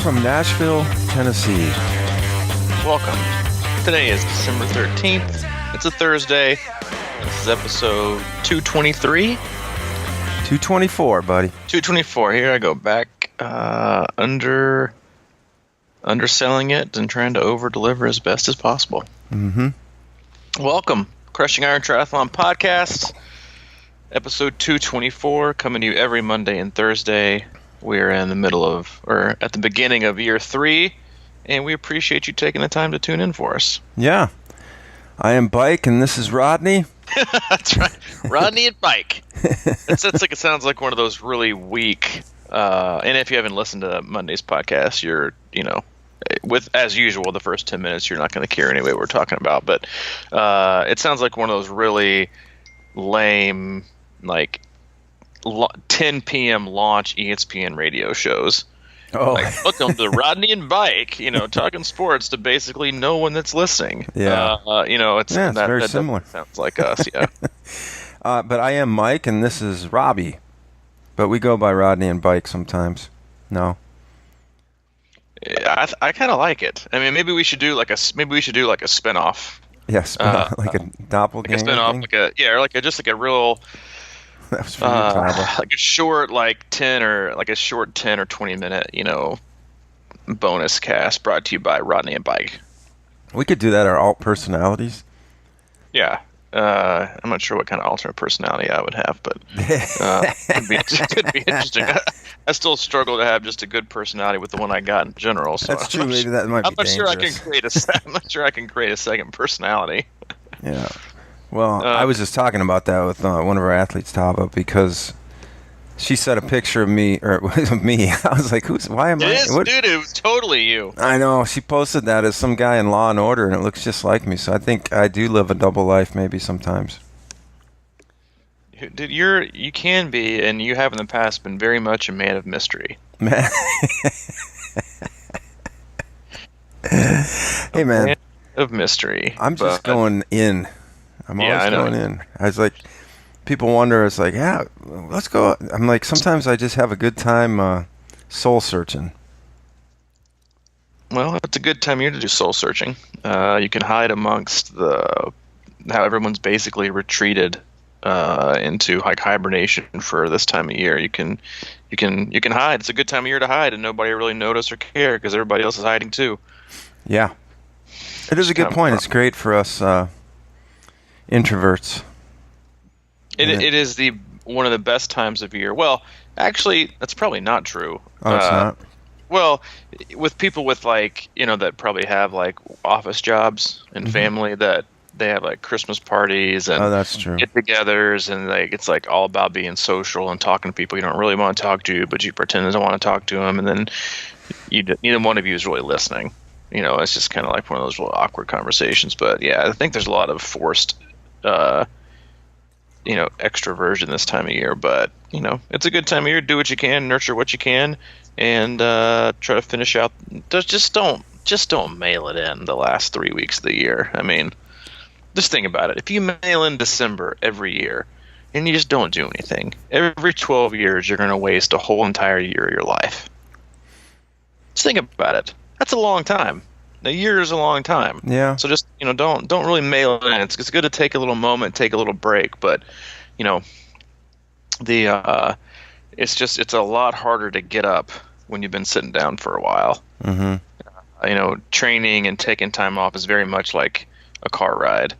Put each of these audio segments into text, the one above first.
from Nashville, Tennessee. Welcome. Today is December 13th. It's a Thursday. This is episode 223. 224, buddy. 224. Here I go back underselling it and trying to over-deliver as best as possible. Mm-hmm. Welcome. Crushing Iron Triathlon Podcast. Episode 224, coming to you every Monday and Thursday. We're in the middle of, or at the beginning of year 3, and we appreciate you taking the time to tune in for us. Yeah. I am Bike, and this is Rodney. That's right. Rodney and Bike. It sounds like one of those really weak, and if you haven't listened to Monday's podcast, you're, with, as usual, the first 10 minutes, you're not going to care anyway what we're talking about, but it sounds like one of those really lame, 10 p.m. launch ESPN radio shows. Oh, Welcome to Rodney and Bike, talking sports to basically no one that's listening. Yeah. It's very similar. Sounds like us, yeah. But I am Mike, and this is Robbie. But we go by Rodney and Bike sometimes. No. I kind of like it. I mean, maybe we should do like a spinoff. Yes, like a doppelganger. Like a spinoff, just a real. That was for you, Tyler. Like a short, 10 or 20 minute, bonus cast brought to you by Rodney and Bike. We could do that. Our alt personalities. Yeah. I'm not sure what kind of alternate personality I would have, but could be interesting. I still struggle to have just a good personality with the one I got in general. So that's true. Maybe that might be dangerous. I'm not sure I can create a second personality. Yeah. Well, I was just talking about that with one of our athletes, Tava, because she sent a picture of me, or of me. I was like, why am I? Dude, it was totally you. I know. She posted that as some guy in Law and Order, and it looks just like me. So I think I do live a double life maybe sometimes. Dude, you can be, and you have in the past been very much a man of mystery. Man. Hey, man. Man of mystery. I'm just going in. I'm always going in. I was like, people wonder, it's like, yeah, let's go. I'm like, sometimes I just have a good time soul searching. Well, it's a good time of year to do soul searching. You can hide amongst how everyone's basically retreated into hibernation for this time of year. You can hide. It's a good time of year to hide, and nobody really notice or care because everybody else is hiding too. Yeah, it is a good point. It's great for us introverts. It is one of the best times of year. Well, actually, that's probably not true. Oh, it's not? Well, with people with that probably have office jobs and family that they have Christmas parties and that's true. Get-togethers, and it's all about being social and talking to people you don't really want to talk to, but you pretend to want to talk to them, and then neither one of you is really listening. It's just kind of like one of those little awkward conversations. But yeah, I think there's a lot of forced extroversion this time of year, but it's a good time of year. Do what you can, nurture what you can, and try to finish out. Just don't mail it in the last 3 weeks of the year. I mean, just think about it. If you mail in December every year and you just don't do anything, every 12 years you're going to waste a whole entire year of your life. Just think about it. That's a long time. A year is a long time. Yeah. So just don't really mail it in. It's good to take a little moment, take a little break, but it's a lot harder to get up when you've been sitting down for a while. Mm-hmm. Training and taking time off is very much like a car ride.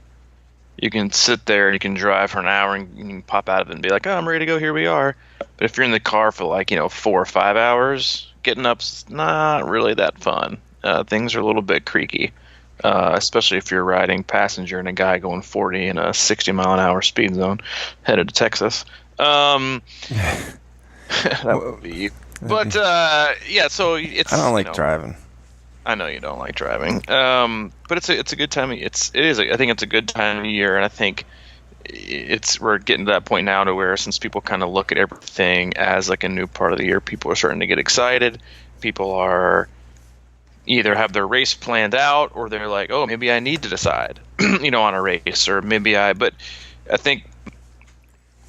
You can sit there and you can drive for an hour and you can pop out of it and be like, oh, I'm ready to go. Here we are. But if you're in the car for 4 or 5 hours, getting up's not really that fun. Things are a little bit creaky, especially if you're riding passenger and a guy going 40 in a 60-mile-an-hour speed zone headed to Texas. That would be you. But, yeah, so it's... I don't like driving. I know you don't like driving. But it's a good time. I think it's a good time of year, and I think we're getting to that point now to where, since people kind of look at everything as a new part of the year, people are starting to get excited. People are either have their race planned out, or they're like, oh, maybe I need to decide, on a race, or maybe but I think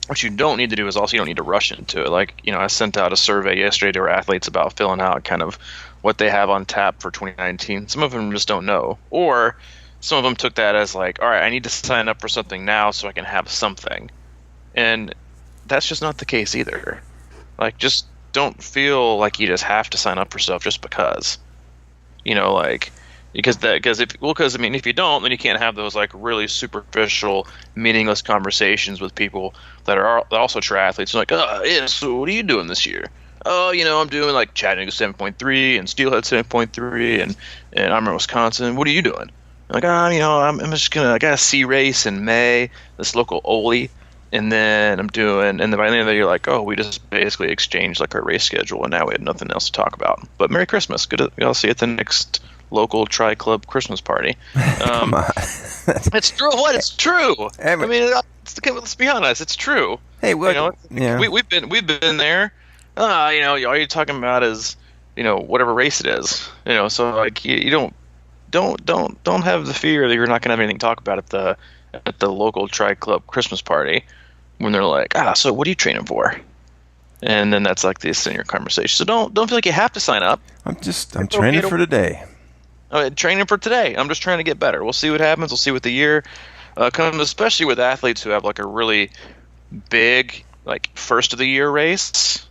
what you don't need to do is also you don't need to rush into it. Like, I sent out a survey yesterday to our athletes about filling out kind of what they have on tap for 2019. Some of them just don't know, or some of them took that as like, all right, I need to sign up for something now so I can have something, and that's just not the case either. Like, just don't feel like you just have to sign up for stuff just because, like. Because if you don't, then you can't have those like really superficial, meaningless conversations with people that are also triathletes. Like, yeah, so what are you doing this year? Oh, I'm doing like Chattanooga 7.3 and Steelhead 7.3 and I'm in Wisconsin. What are you doing? Like, I'm just I got a C race in May, this local Ole, and then by the end of the you're like, oh, we just basically exchanged like our race schedule, and now we had nothing else to talk about. But Merry Christmas. I'll see you at the next local tri club Christmas party. Come on. It's true. What? It's true. I mean, let's be honest. It's true. Hey, what? We've been there. All you're talking about is whatever race it is. So like you don't have the fear that you're not gonna have anything to talk about at the local tri club Christmas party when they're like, so what are you training for? And then that's like the senior conversation. So don't feel like you have to sign up. I'm training for today. Training for today. I'm just trying to get better. We'll see what happens. We'll see what the year comes, especially with athletes who have like a really big like first of the year race.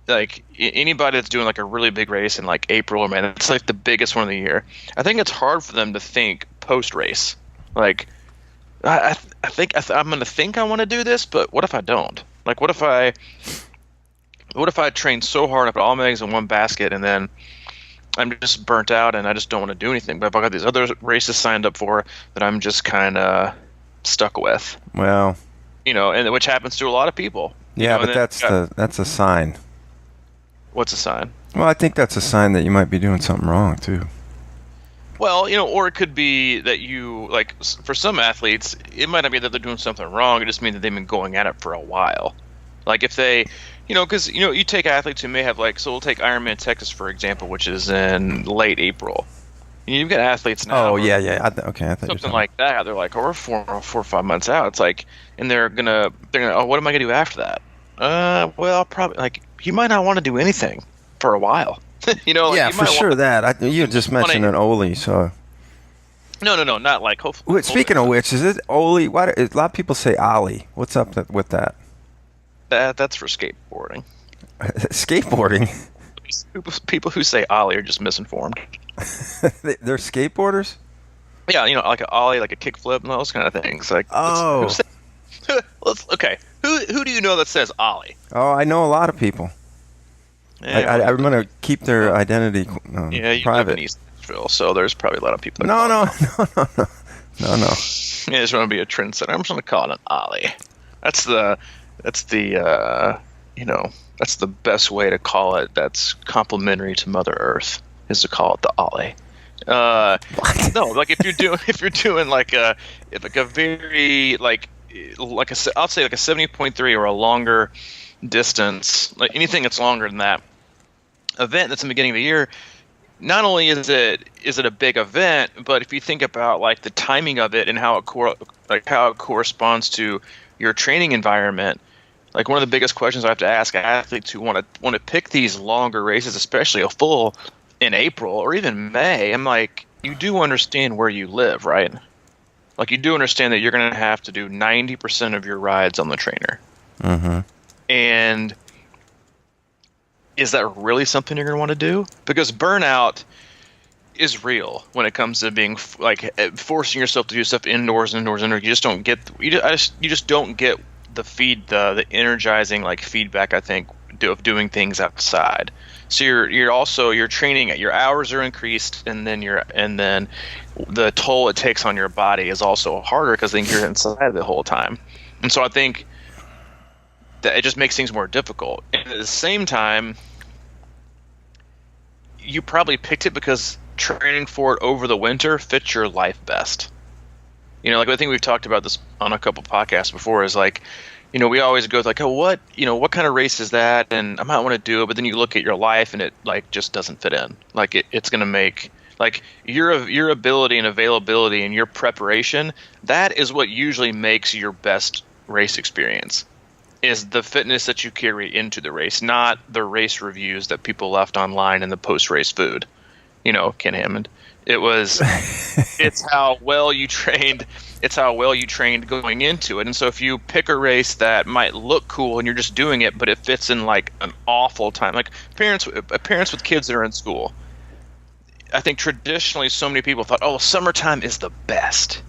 Like anybody that's doing like a really big race in like April or May, that's like the biggest one of the year. I think it's hard for them to think post race. Like I think I'm going to think I want to do this, but what if I don't? Like what if I train so hard, I put all my eggs in one basket, and then I'm just burnt out and I just don't want to do anything. But if I got these other races signed up for that I'm just kind of stuck with. Well, and which happens to a lot of people. Yeah, but that's a sign. What's a sign? Well, I think that's a sign that you might be doing something wrong too. Well, or it could be that you, like, for some athletes, it might not be that they're doing something wrong. It just means that they've been going at it for a while. Like if they, because, you take athletes who may have so we'll take Ironman Texas, for example, which is in late April. You've got athletes now. Oh, yeah. Okay, I thought something like that. They're like, we're 4 or 5 months out. It's like, and they're gonna, oh, what am I gonna do after that? Well, probably, you might not want to do anything for a while. Yeah, for sure that. You just mentioned an Ole, so. No, not like, hopefully. Wait, speaking of which, is it Ole? Why a lot of people say Ollie. What's up with that? That's for skateboarding. Skateboarding? People who say Ollie are just misinformed. They're skateboarders? Yeah, like an Ollie, like a kickflip and those kind of things. Like, oh. Okay, who do you know that says Ollie? Oh, I know a lot of people. Yeah, I'm going to keep their identity you private. live in East Nashville, so there's probably a lot of people that No. Yeah, I just want to be a trendsetter. I'm just going to call it an Ollie. That's the best way to call it. That's complimentary to Mother Earth, is to call it the Ollie. No, like if you're doing like a very I'll say like a 70.3 or a longer distance, like anything that's longer than that event that's in the beginning of the year. Not only is it a big event, but if you think about like the timing of it and how it corresponds to your training environment, like one of the biggest questions I have to ask athletes who want to pick these longer races, especially a full in April or even May, I'm like, you do understand where you live, right? Like you do understand that you're going to have to do 90% of your rides on the trainer. Mm-hmm. And is that really something you're going to want to do? Because burnout is real when it comes to being forcing yourself to do stuff indoors. You just don't get the energizing feedback, I think, of doing things outside. So you're training, your hours are increased, and then the toll it takes on your body is also harder because then you're inside the whole time. And so I think that it just makes things more difficult. And at the same time, you probably picked it because training for it over the winter fits your life best. I think we've talked about this on a couple podcasts before, is we always go with what kind of race is that? And I might want to do it, but then you look at your life and it just doesn't fit in. It's going to make your ability and availability and your preparation, that is what usually makes your best race experience is the fitness that you carry into the race, not the race reviews that people left online and the post-race food. Ken Hammond. It's how well you trained. It's how well you trained going into it. And so if you pick a race that might look cool and you're just doing it, but it fits in like an awful time, like parents with kids that are in school. I think traditionally so many people thought, oh, summertime is the best.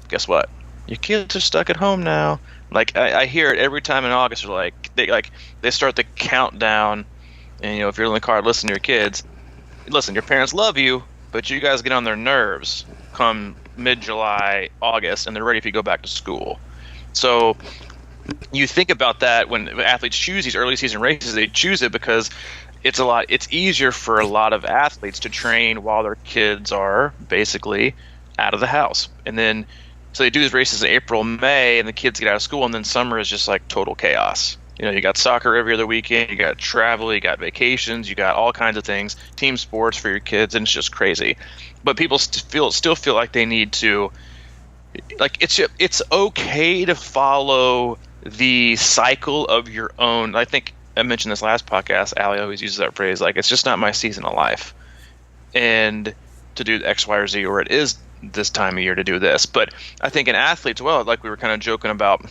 Guess what? Your kids are stuck at home now. Like I hear it every time in August. They start the countdown, and if you're in the car, listen to your kids. Listen, your parents love you, but you guys get on their nerves come mid-July, August, and they're ready if you go back to school. So you think about that when athletes choose these early season races. They choose it because it's easier for a lot of athletes to train while their kids are basically out of the house, and then. So they do these races in April, May, and the kids get out of school, and then summer is just like total chaos. You got soccer every other weekend, you got travel, you got vacations, you got all kinds of things, team sports for your kids, and it's just crazy. But people still feel like they need to, like it's okay to follow the cycle of your own. I think I mentioned this last podcast. Allie always uses that phrase, like it's just not my season of life, and to do X, Y, or Z, or it is this time of year to do this. But I think in athletes, well, like we were kind of joking about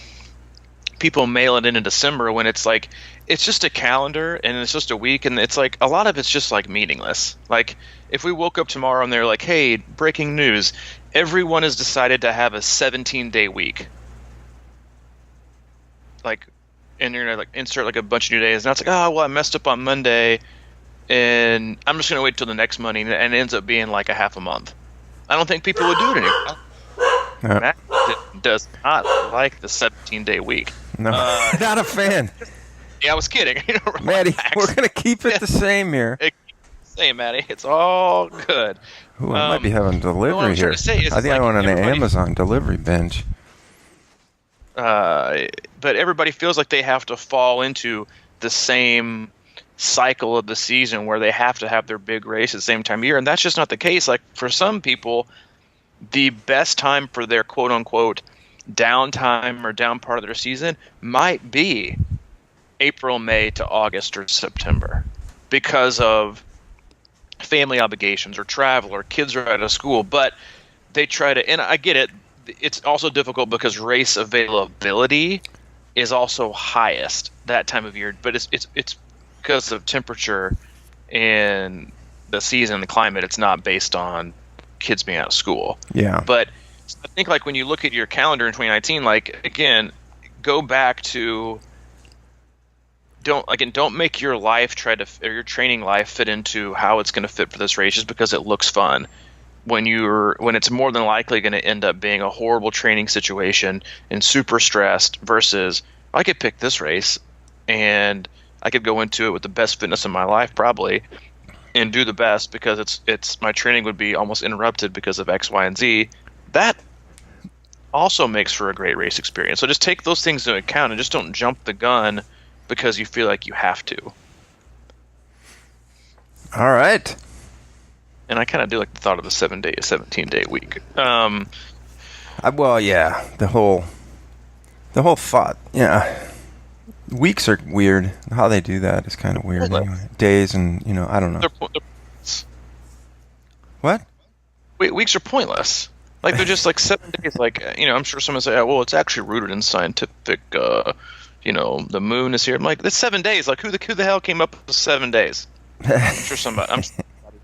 people mail it in December when it's like it's just a calendar and it's just a week, and it's like a lot of it's just like meaningless. Like if we woke up tomorrow and they're like, hey, breaking news, everyone has decided to have a 17-day week, like, and you're gonna like insert like a bunch of new days, and it's like, oh well, I messed up on Monday and I'm just gonna wait till the next Monday, and it ends up being like a half a month. I don't think people would do it anymore. Matt does not like the 17-day week. No, not a fan. Yeah, I was kidding. Maddie, we're going to keep it the same here. Same, Maddie. It's all good. Ooh, I might be having delivery here. I think I went on an Amazon delivery bench. But everybody feels like they have to fall into the same cycle of the season where they have to have their big race at the same time of year, and that's just not the case. Like for some people, the best time for their quote unquote downtime or down part of their season might be April, May to August or September because of family obligations or travel or kids are out of school. But they try to, and I get it, it's also difficult because race availability is also highest that time of year, but it's because of temperature and the season, the climate. It's not based on kids being out of school. Yeah. But I think like when you look at your calendar in 2019, like again, go back to don't make your life or your training life fit into how it's going to fit for this race just because it looks fun. When it's more than likely going to end up being a horrible training situation and super stressed versus I could pick this race and I could go into it with the best fitness of my life probably and do the best because it's my training would be almost interrupted because of X, Y, and Z. That also makes for a great race experience. So just take those things into account and just don't jump the gun because you feel like you have to. All right. And I kind of do like the thought of the 17-day week. Well, yeah, the whole thought, yeah. Weeks are weird. How they do that is kind of weird. Anyway. Days and, I don't know. They're what? Weeks are pointless. Like, they're just like 7 days. Like, I'm sure someone say, oh, well, it's actually rooted in scientific, the moon is here. I'm like, that's 7 days. Like, who the hell came up with 7 days? I'm sure somebody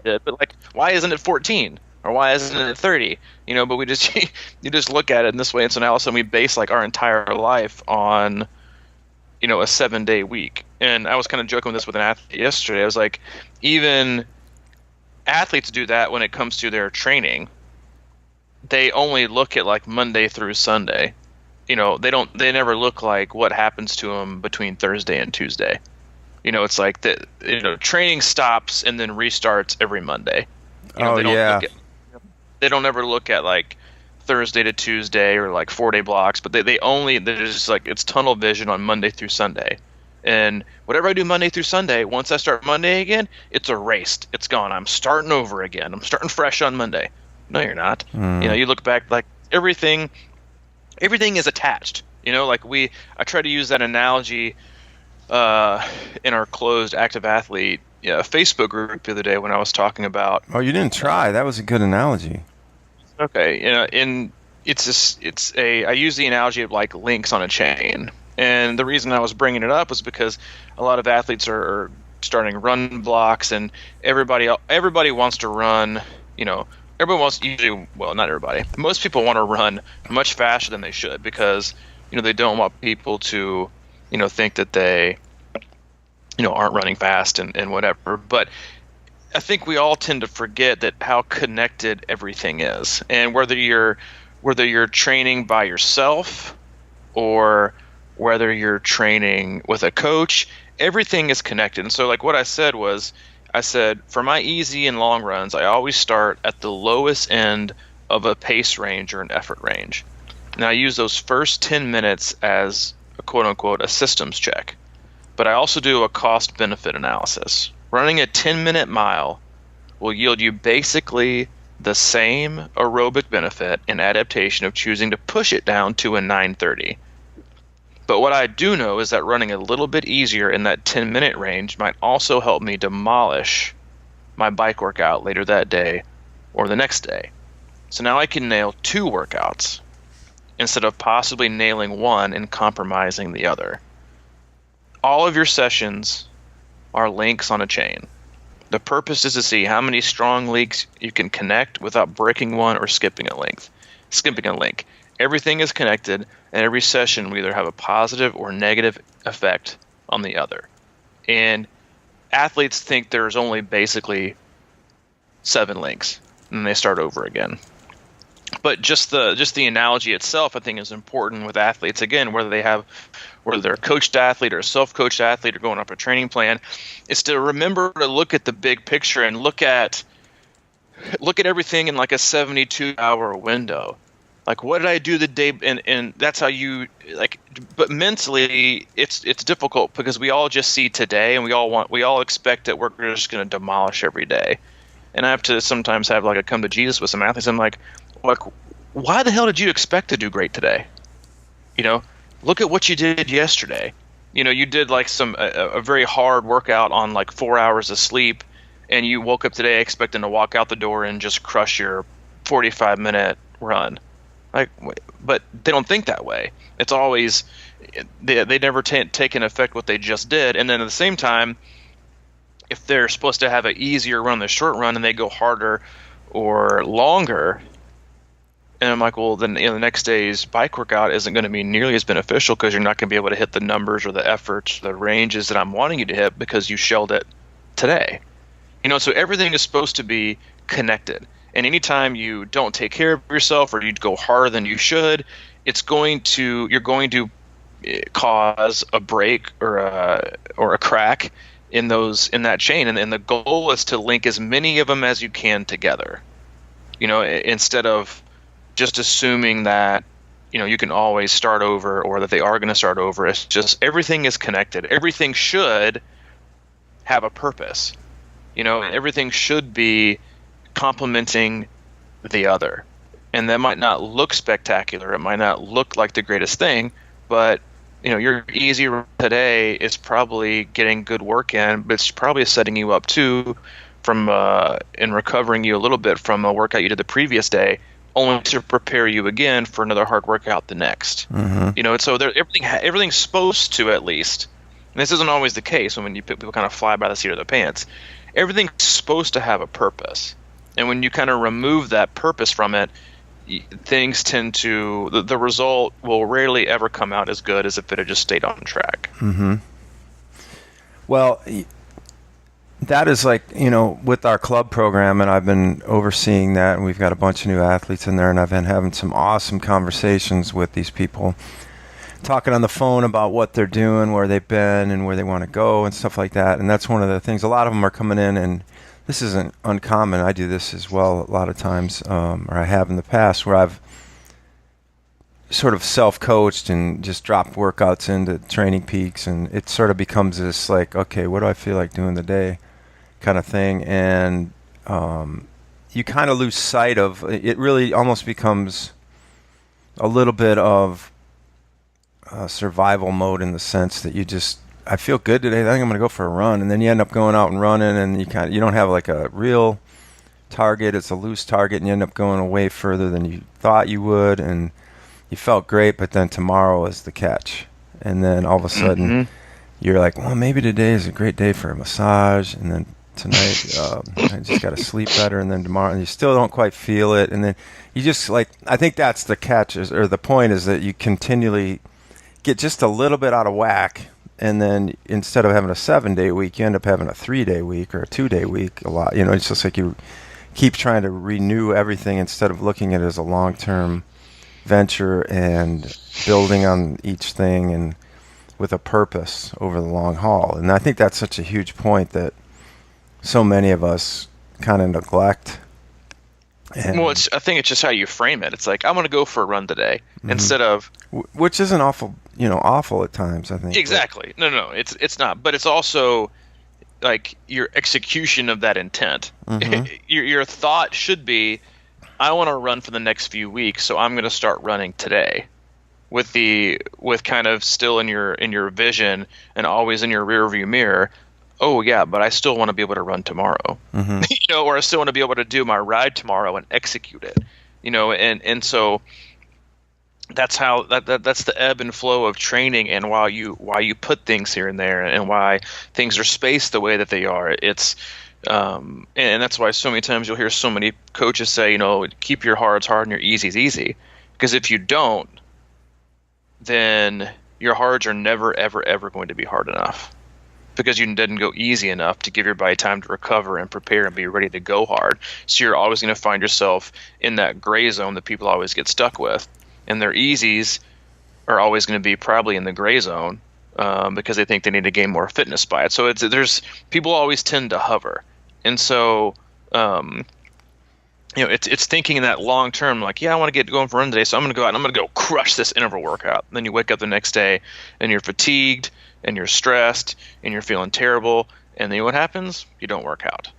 did. But, like, why isn't it 14? Or why isn't it 30? But we just, you just look at it in this way. And so now all of a sudden we base, like, our entire life on a 7-day week. And I was kind of joking with this with an athlete yesterday. I was like, even athletes do that when it comes to their training. They only look at like Monday through Sunday. They never look like what happens to them between Thursday and Tuesday. It's like training stops and then restarts every Monday. They don't ever look at like Thursday to Tuesday or like 4-day blocks, but they're just like it's tunnel vision on Monday through Sunday. And whatever I do Monday through Sunday, once I start Monday again, it's erased. It's gone. I'm starting over again. I'm starting fresh on Monday. No, you're not. You look back, like everything is attached. Like I try to use that analogy in our closed active athlete Facebook group the other day when I was talking about. Oh, you didn't try. That was a good analogy. Okay, in I use the analogy of like links on a chain, and the reason I was bringing it up was because a lot of athletes are starting run blocks, and everybody wants to run. Everyone wants usually, well, not everybody. Most people want to run much faster than they should because they don't want people to think that they aren't running fast and whatever. But I think we all tend to forget that how connected everything is, and whether you're training by yourself or whether you're training with a coach, everything is connected. And so, like what I said was, I said for my easy and long runs, I always start at the lowest end of a pace range or an effort range, and I use those first 10 minutes as a quote unquote a systems check. But I also do a cost benefit analysis. Running a 10-minute mile will yield you basically the same aerobic benefit and adaptation of choosing to push it down to a 9:30. But what I do know is that running a little bit easier in that 10-minute range might also help me demolish my bike workout later that day or the next day. So now I can nail 2 workouts instead of possibly nailing one and compromising the other. All of your sessions are links on a chain. The purpose is to see how many strong links you can connect without breaking one or skipping a link. Everything is connected, and every session will either have a positive or negative effect on the other. And athletes think there's only basically 7 links, and they start over again. But just the analogy itself, I think, is important with athletes. Again, whether they're a coached athlete or a self-coached athlete or going up a training plan, is to remember to look at the big picture and look at everything in like a 72-hour window. Like, what did I do the day? And that's how you like. But mentally, it's difficult because we all just see today, and we all expect that we're just going to demolish every day. And I have to sometimes have like a come to Jesus with some athletes. I'm like, why the hell did you expect to do great today? Look at what you did yesterday. You did like a very hard workout on like 4 hours of sleep, and you woke up today expecting to walk out the door and just crush your 45-minute run. But they don't think that way. It's always they never take in effect what they just did, and then at the same time, if they're supposed to have an easier run, the short run, and they go harder or longer. And I'm like, well, then the next day's bike workout isn't going to be nearly as beneficial because you're not going to be able to hit the numbers or the efforts, the ranges that I'm wanting you to hit because you shelled it today. So everything is supposed to be connected. And anytime you don't take care of yourself or you go harder than you should, you're going to cause a break or a crack in that chain. And the goal is to link as many of them as you can together. Instead of just assuming that you can always start over or that they are going to start over. It's just everything is connected. Everything should have a purpose. Everything should be complementing the other. And that might not look spectacular. It might not look like the greatest thing, but your easy run today is probably getting good work in, but it's probably setting you up too from and recovering you a little bit from a workout you did the previous day, only to prepare you again for another hard workout the next. Mm-hmm. So everything's supposed to, at least, and this isn't always the case when people kind of fly by the seat of their pants. Everything's supposed to have a purpose, and when you kind of remove that purpose from it, things tend to the result will rarely ever come out as good as if it had just stayed on track. Mm-hmm. Well, that is like, with our club program, and I've been overseeing that, and we've got a bunch of new athletes in there, and I've been having some awesome conversations with these people, talking on the phone about what they're doing, where they've been, and where they want to go, and stuff like that. And that's one of the things. A lot of them are coming in, and this isn't uncommon. I do this as well a lot of times, or I have in the past, where I've sort of self-coached and just dropped workouts into Training Peaks, and it sort of becomes this like, okay, what do I feel like doing today kind of thing. And you kind of lose sight of it. Really almost becomes a little bit of survival mode in the sense that I feel good today. I think I'm going to go for a run, and then you end up going out and running, and you don't have like a real target. It's a loose target, and you end up going way further than you thought you would, and you felt great, but then tomorrow is the catch, and then all of a sudden you're like, well, maybe today is a great day for a massage, and then tonight I just got to sleep better, and then tomorrow, and you still don't quite feel it, and then you just like, I think that's the catch, or the point is that you continually get just a little bit out of whack, and then instead of having a 7-day week, you end up having a 3-day week or a 2-day week a lot. It's just like you keep trying to renew everything instead of looking at it as a long-term venture and building on each thing and with a purpose over the long haul. And I think that's such a huge point that so many of us kind of neglect. And well, I think it's just how you frame it. It's like, I'm going to go for a run today instead of... Which isn't awful at times, I think. Exactly. No, it's not. But it's also like your execution of that intent. Your thought should be, I want to run for the next few weeks, so I'm going to start running today. With kind of still in your vision and always in your rear view mirror. Oh yeah, but I still want to be able to run tomorrow. Or I still want to be able to do my ride tomorrow and execute it. And so that's how that's the ebb and flow of training, and why you put things here and there, and why things are spaced the way that they are. It's and that's why so many times you'll hear so many coaches say, keep your hards hard and your easies easy, because if you don't, then your hards are never ever ever going to be hard enough, because you didn't go easy enough to give your body time to recover and prepare and be ready to go hard. So you're always going to find yourself in that gray zone that people always get stuck with. And their easies are always going to be probably in the gray zone because they think they need to gain more fitness by it. So there's people always tend to hover. And so it's thinking in that long term, like, yeah, I want to get going for a run today, so I'm going to go out and I'm going to go crush this interval workout. And then you wake up the next day and you're fatigued and you're stressed and you're feeling terrible, and then what happens? You don't work out.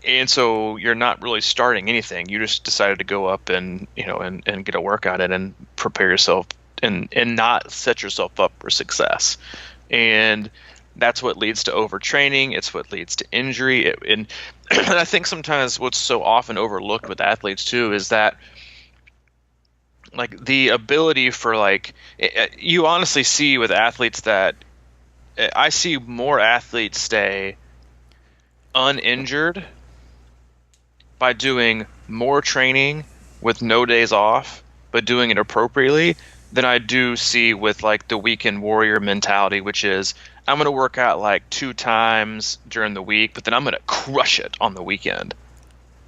And so you're not really starting anything. You just decided to go up and and get a workout in and prepare yourself and not set yourself up for success. And that's what leads to overtraining. It's what leads to injury. And I think sometimes what's so often overlooked with athletes too is that, like, the ability for, like, you honestly see with athletes that I see more athletes stay uninjured by doing more training with no days off, but doing it appropriately, than I do see with, like, the weekend warrior mentality, which is, I'm going to work out like 2 times during the week, but then I'm going to crush it on the weekend.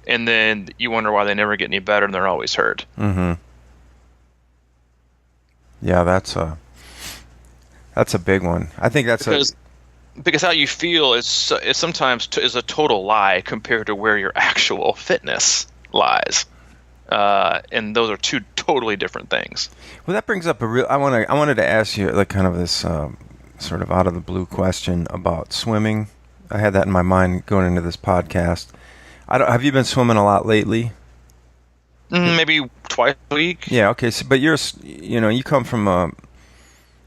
And then you wonder why they never get any better and they're always hurt. Yeah, that's a big one. I think that's because how you feel is sometimes is a total lie compared to where your actual fitness lies, and those are 2 totally different things. Well, that brings up I wanted to ask you, like, kind of this sort of out of the blue question about swimming. I had that in my mind going into this podcast. Have you been swimming a lot lately? Maybe twice a week. Yeah. Okay. So, but you come from a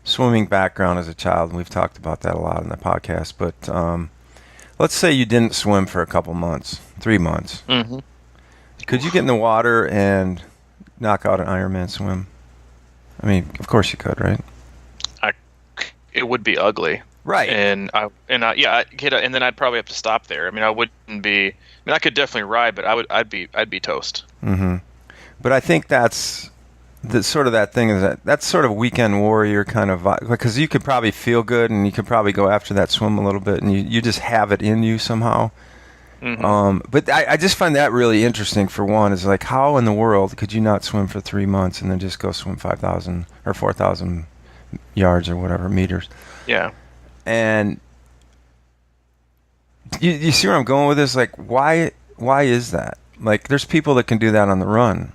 swimming background as a child, and we've talked about that a lot in the podcast. But let's say you didn't swim for a couple months, 3 months. Could you get in the water and knock out an Ironman swim? I mean, of course you could, right? It would be ugly, right? And then I'd probably have to stop there. I mean, I wouldn't be. I mean, I could definitely ride, but I'd be toast. But I think that's sort of that thing, is that's sort of weekend warrior kind of vibe, because you could probably feel good and you could probably go after that swim a little bit, and you just have it in you somehow. But I just find that really interesting. For one, is like, how in the world could you not swim for 3 months and then just go swim 5,000 or 4,000 yards or whatever meters? Yeah. And you see where I'm going with this? Like, why is that? Like, there's people that can do that on the run.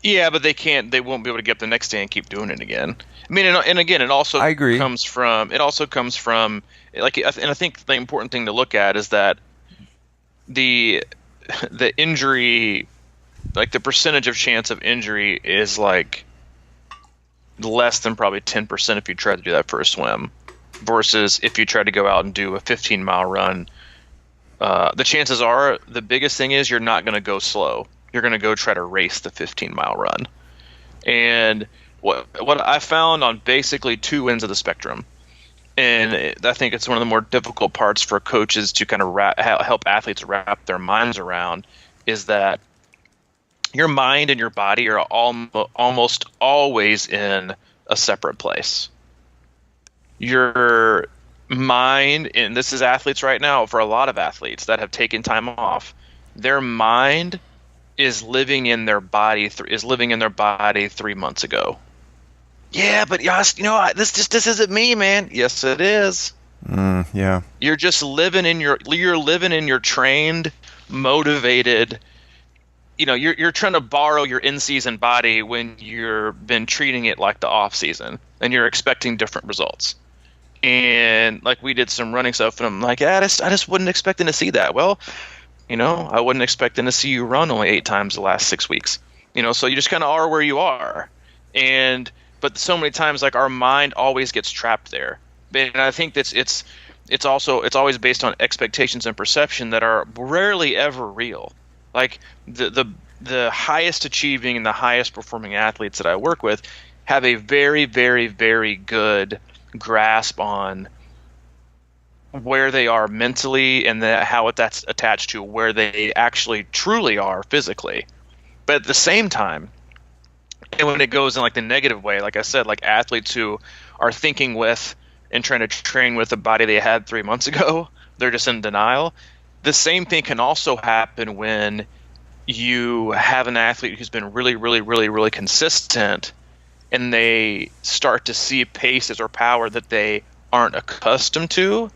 Yeah, but they can't. They won't be able to get up the next day and keep doing it again. I mean, and again, it also I agree. comes from. It also comes from, like, and I think the important thing to look at is that the injury, like, the percentage of chance of injury is, like, less than probably 10% if you try to do that for a swim, versus if you try to go out and do a 15-mile run. The chances are, the biggest thing is you're not going to go slow. You're going to go try to race the 15-mile run. And what I found on basically two ends of the spectrum, and I think it's one of the more difficult parts for coaches to kind of help athletes wrap their minds around, is that your mind and your body are almost always in a separate place. Your mind, and this is athletes right now, for a lot of athletes that have taken time off, their mind is living in their body 3 months ago. Yeah, but Yost, this isn't me, man. Yes, it is. Yeah. You're just living in your trained, motivated. You're trying to borrow your in-season body when you've been treating it like the off-season, and you're expecting different results. And like, we did some running stuff, and I'm like, I just wasn't expecting to see that. Well, I wasn't expecting to see you run only 8 times the last 6 weeks. So you just kind of are where you are. But so many times, like, our mind always gets trapped there. And I think that's it's always based on expectations and perception that are rarely ever real. Like, the highest achieving and the highest performing athletes that I work with have a very, very, very good grasp on where they are mentally, and how that's attached to where they actually truly are physically. But at the same time, and when it goes in like the negative way, like I said, like athletes who are thinking with and trying to train with the body they had 3 months ago, they're just in denial. The same thing can also happen when you have an athlete who's been really, really, really, really consistent, and they start to see paces or power that they aren't accustomed to.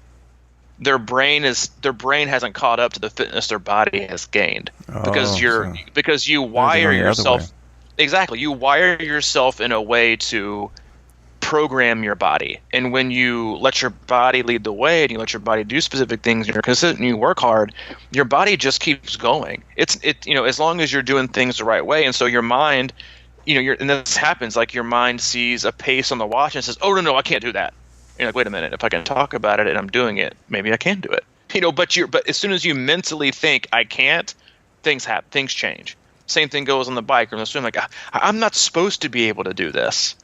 Their brain hasn't caught up to the fitness their body has gained, because you wire yourself. Exactly. You wire yourself in a way to program your body. And when you let your body lead the way, and you let your body do specific things, and you're consistent and you work hard, your body just keeps going. As long as you're doing things the right way. And so your mind, and this happens, like, your mind sees a pace on the watch and says, oh, no, I can't do that. And you're like, wait a minute, if I can talk about it and I'm doing it, maybe I can do it. But as soon as you mentally think I can't, things change. Same thing goes on the bike or on the swim. Like, I'm not supposed to be able to do this.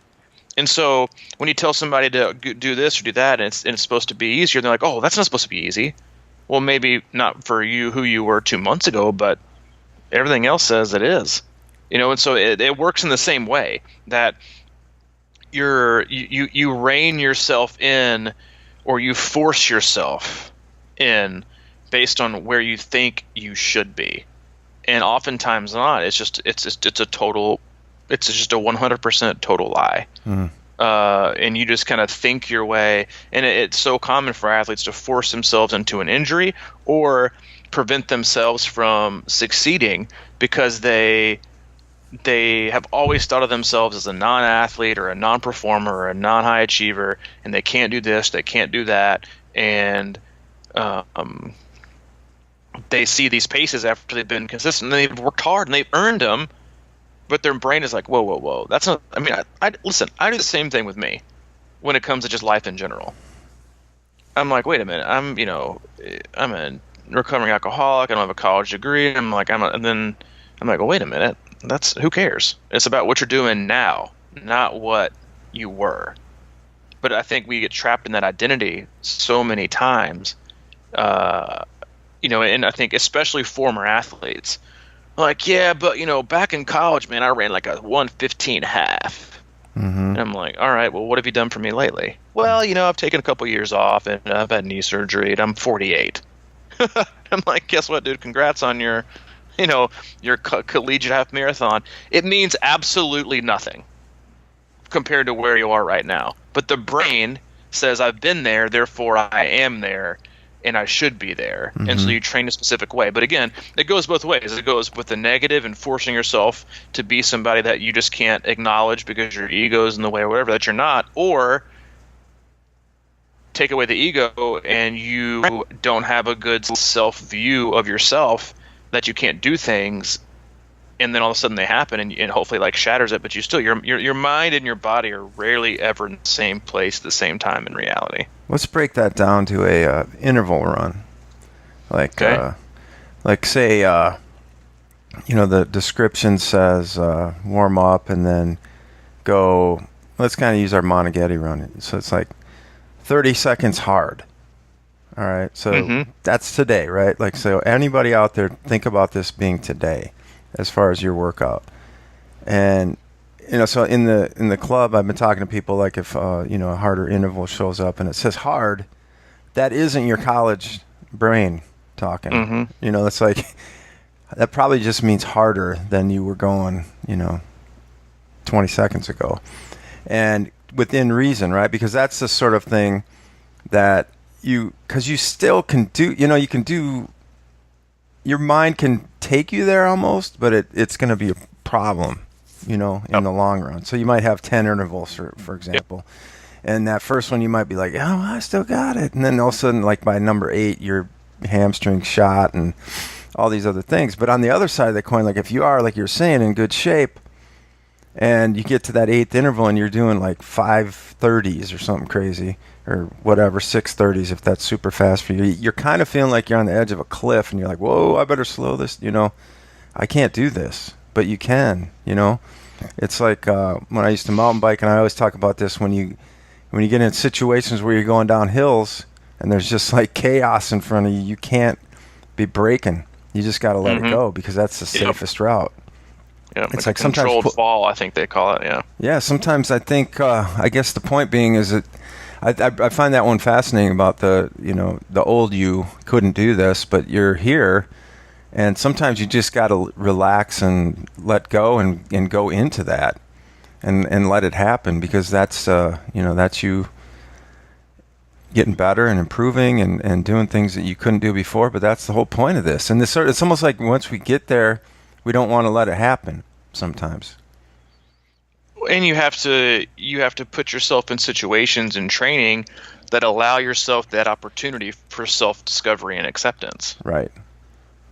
And so when you tell somebody to do this or do that, and it's supposed to be easier, they're like, oh, that's not supposed to be easy. Well, maybe not for you, who you were 2 months ago, but everything else says it is. And so it works in the same way, that you rein yourself in, or you force yourself in based on where you think you should be. And oftentimes not. It's just a 100% total lie. And you just kind of think your way. And it's so common for athletes to force themselves into an injury or prevent themselves from succeeding because they have always thought of themselves as a non-athlete or a non-performer or a non-high achiever, and they can't do this, they can't do that, and they see these paces after they've been consistent, and they've worked hard and they've earned them, but their brain is like, whoa, that's not. I mean, listen, I do the same thing with me when it comes to just life in general. I'm like, wait a minute, I'm a recovering alcoholic, I don't have a college degree, and then I'm like, well, wait a minute, who cares? It's about what you're doing now, not what you were. But I think we get trapped in that identity so many times. And I think especially former athletes, like, yeah, but back in college, man, I ran like a 1:15 half. And I'm like, all right, well, what have you done for me lately? Well, I've taken a couple years off, and I've had knee surgery, and I'm 48. I'm like, guess what, dude? Congrats on your collegiate half marathon. It means absolutely nothing compared to where you are right now. But the brain says, I've been there, therefore I am there, and I should be there. And so you train a specific way. But again, it goes both ways. It goes with the negative and forcing yourself to be somebody that you just can't acknowledge because your ego is in the way or whatever, that you're not. Or take away the ego and you don't have a good self-view of yourself, that you can't do things, and then all of a sudden they happen, and hopefully like shatters it, but you still your mind and your body are rarely ever in the same place at the same time in reality. Let's break that down to a interval run, like Okay. like say the description says warm up and then go. Let's kind of use our Moneghetti run. So it's like 30 seconds hard. All right, so Mm-hmm. that's today, right? Like, so anybody out there, think about this being today, as far as your workout, and so in the club, I've been talking to people like if a harder interval shows up and it says hard, that isn't your college brain talking. Mm-hmm. It's like that probably just means harder than you were going, 20 seconds ago, and within reason, right? Because that's the sort of thing that because you still can do, you can do, your mind can take you there almost, but it's going to be a problem, in the long run. So you might have 10 intervals, for example. And that first one, you might be like, oh, I still got it. And then all of a sudden, like by number 8, your hamstring shot and all these other things. But on the other side of the coin, like if you are, like you're saying, in good shape, and you get to that 8th interval and you're doing like 5:30s or something crazy, or whatever, 6:30s if that's super fast for you, you're kind of feeling like you're on the edge of a cliff and you're like, whoa, I better slow this, I can't do this. But you can, It's like when I used to mountain bike, and I always talk about this, when you get in situations where you're going down hills and there's just like chaos in front of you, you can't be braking. You just got to let it go, because that's the safest route. Yeah, It's like sometimes controlled fall, I think they call it. Yeah. Yeah, sometimes I think, I guess the point being is that I find that one fascinating about the old you couldn't do this, but you're here, and sometimes you just got to relax and let go and go into that and let it happen, because that's that's you getting better and improving and doing things that you couldn't do before. But that's the whole point of this. And it's almost like once we get there, we don't want to let it happen sometimes. And you have to put yourself in situations and training that allow yourself that opportunity for self-discovery and acceptance. Right.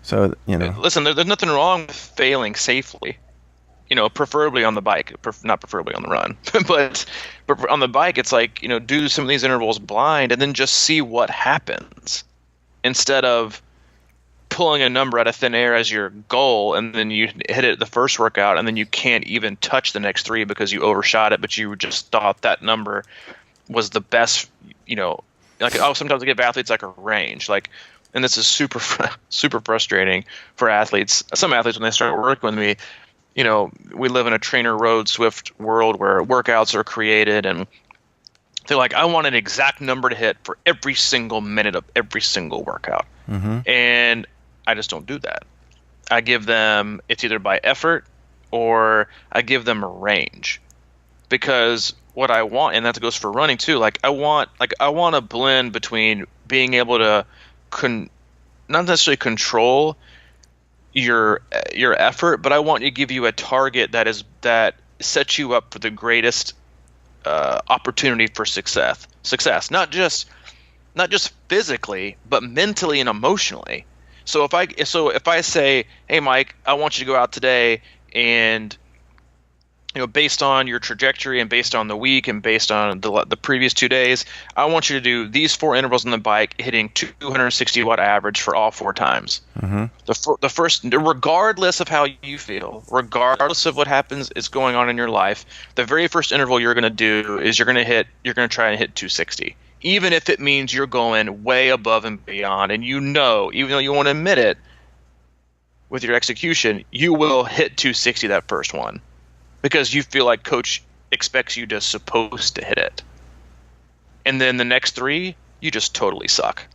So, Listen, there's nothing wrong with failing safely. Preferably on the bike, not preferably on the run, but on the bike, it's like, do some of these intervals blind and then just see what happens, instead of pulling a number out of thin air as your goal, and then you hit it the first workout, and then you can't even touch the next 3 because you overshot it, but you just thought that number was the best. Sometimes I give athletes like a range, and this is super frustrating for athletes. Some athletes, when they start working with me, we live in a trainer road Swift world where workouts are created, and they're like, I want an exact number to hit for every single minute of every single workout. Mm-hmm. And I just don't do that. I give them, it's either by effort or I give them a range, because what I want, and that goes for running too, I want a blend between being able to not necessarily control your effort, but I want to give you a target that sets you up for the greatest opportunity for success, not just physically, but mentally and emotionally. So if I say, hey Mike, I want you to go out today, and based on your trajectory and based on the week and based on the previous 2 days, I want you to do these 4 intervals on the bike, hitting 260 watt average for all 4 times. Mm-hmm. The first, regardless of how you feel, regardless of what happens is going on in your life, the very first interval you're going to do is you're going to try and hit 260, even if it means you're going way above and beyond. And even though you won't admit it, with your execution, you will hit 260 that first one, because you feel like coach expects you to supposed to hit it. And then the next 3, you just totally suck.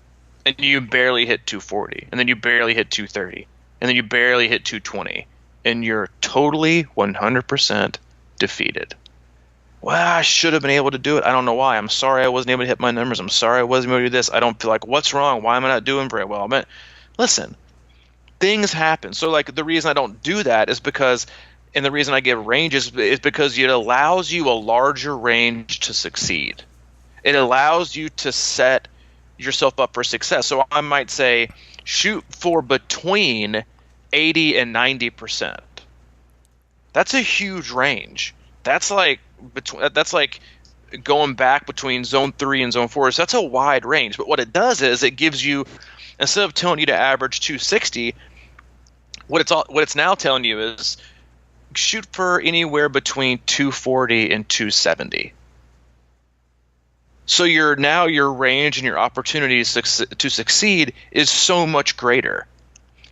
And you barely hit 240. And then you barely hit 230. And then you barely hit 220. And you're totally 100% defeated. Well, I should have been able to do it. I don't know why. I'm sorry I wasn't able to hit my numbers. I'm sorry I wasn't able to do this. I don't feel like, what's wrong? Why am I not doing very well? Listen, things happen. So the reason I don't do that is because, and the reason I give ranges is because it allows you a larger range to succeed. It allows you to set yourself up for success. So I might say, shoot for between 80 and 90%. That's a huge range. That's like going back between zone 3 and zone 4. So that's a wide range. But what it does is it gives you, instead of telling you to average 260, what it's now telling you is shoot for anywhere between 240 and 270. So your range and your opportunities to succeed is so much greater.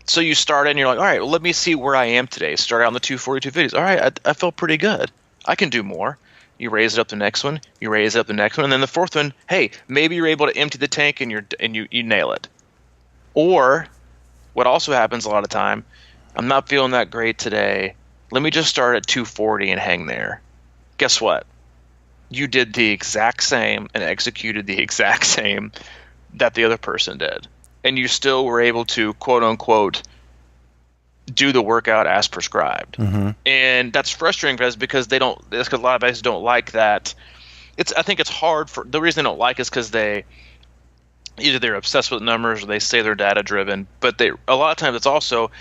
So you start and you're like, all right, well, let me see where I am today. Start out on the 240, 250s. All right, I felt pretty good. I can do more. You raise it up the next one. You raise it up the next one, and then the fourth one. Hey, maybe you're able to empty the tank and you nail it. Or what also happens a lot of time, I'm not feeling that great today. Let me just start at 240 and hang there. Guess what? You did the exact same and executed the exact same that the other person did. And you still were able to, quote unquote, do the workout as prescribed. Mm-hmm. And that's frustrating because a lot of guys don't like that. I think it's hard the reason they don't like it is because either they're obsessed with numbers or they say they're data driven, but a lot of times it's also,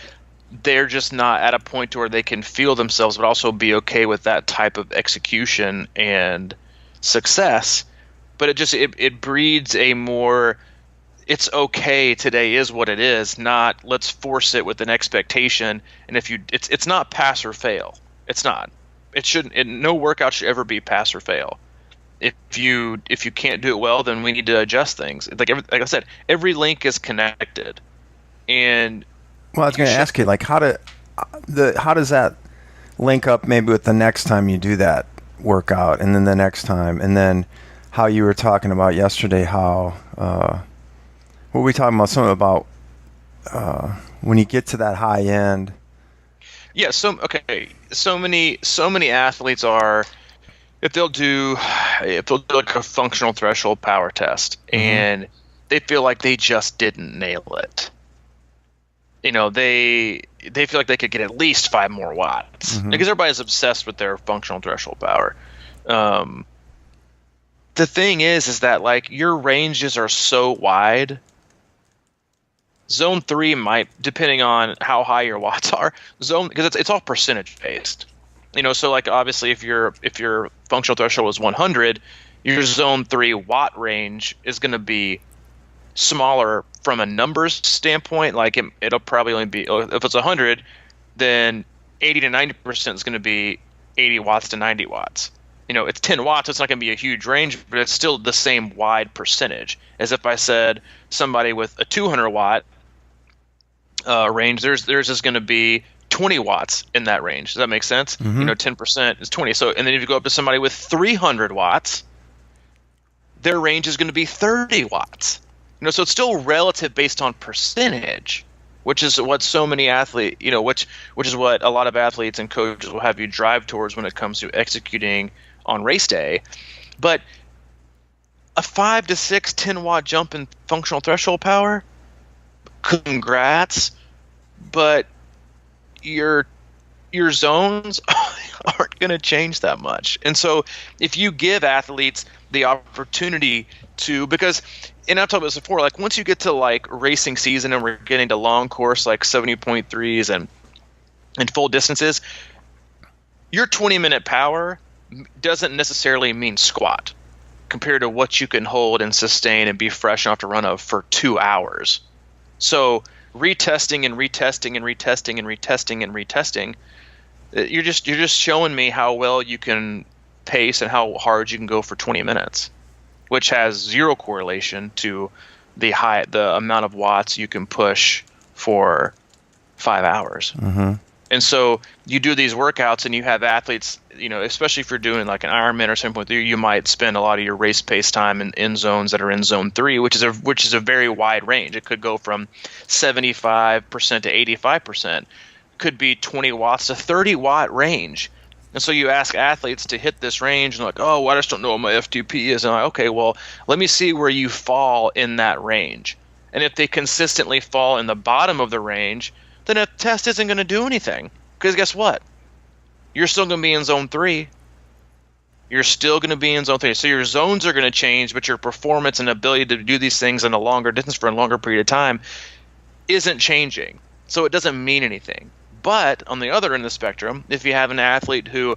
they're just not at a point to where they can feel themselves, but also be okay with that type of execution and success. But it breeds a more, it's okay, today is what it is, not let's force it with an expectation. And it's not pass or fail. It's not. It shouldn't. No workout should ever be pass or fail. If you can't do it well, then we need to adjust things. Like I said, every link is connected. And well, I was going to ask you, like, how does that link up maybe with the next time you do that workout, and then the next time, and then how you were talking about yesterday, how what were we talking about? Something about when you get to that high end. Yeah. So many athletes are, if they'll do like a functional threshold power test, mm-hmm. and they feel like they just didn't nail it. They feel like they could get at least 5 more watts, mm-hmm. because everybody's obsessed with their functional threshold power. The thing is that like your ranges are so wide. Zone 3 might, depending on how high your watts are, because it's all percentage based. So like obviously if your functional threshold is 100, your zone 3 watt range is going to be smaller from a numbers standpoint. Like it'll probably only be, if it's 100, then 80 to 90% is going to be 80 watts to 90 watts. It's 10 watts. It's not going to be a huge range, but it's still the same wide percentage as if I said somebody with a 200 watt range, theirs is going to be 20 watts in that range. Does that make sense? Mm-hmm. 10% is 20. So, and then if you go up to somebody with 300 watts, their range is going to be 30 watts. So it's still relative based on percentage, which is what so many athletes, which is what a lot of athletes and coaches will have you drive towards when it comes to executing on race day. But a 5 to 6, 10 watt jump in functional threshold power, congrats, but your zones aren't going to change that much. And so if you give athletes the opportunity to, because, and I've talked about this before, like once you get to like racing season and we're getting to long course like 70.3s and full distances, your 20-minute power doesn't necessarily mean squat compared to what you can hold and sustain and be fresh enough to run of for 2 hours. So retesting and retesting and retesting and retesting and retesting, you're just showing me how well you can pace and how hard you can go for 20 minutes, which has zero correlation to the amount of watts you can push for 5 hours. Mm-hmm. And so you do these workouts and you have athletes, especially if you're doing like an Ironman or something, you might spend a lot of your race pace time in zones that are in zone 3, which is a very wide range. It could go from 75% to 85%. Could be 20 watts to 30 watt range. And so you ask athletes to hit this range and like, oh, I just don't know what my FTP is. And I'm like, okay, well, let me see where you fall in that range. And if they consistently fall in the bottom of the range, then a test isn't going to do anything. Because guess what? You're still going to be in zone 3. You're still going to be in zone 3. So your zones are going to change, but your performance and ability to do these things in a longer distance for a longer period of time isn't changing. So it doesn't mean anything. But on the other end of the spectrum, if you have an athlete who,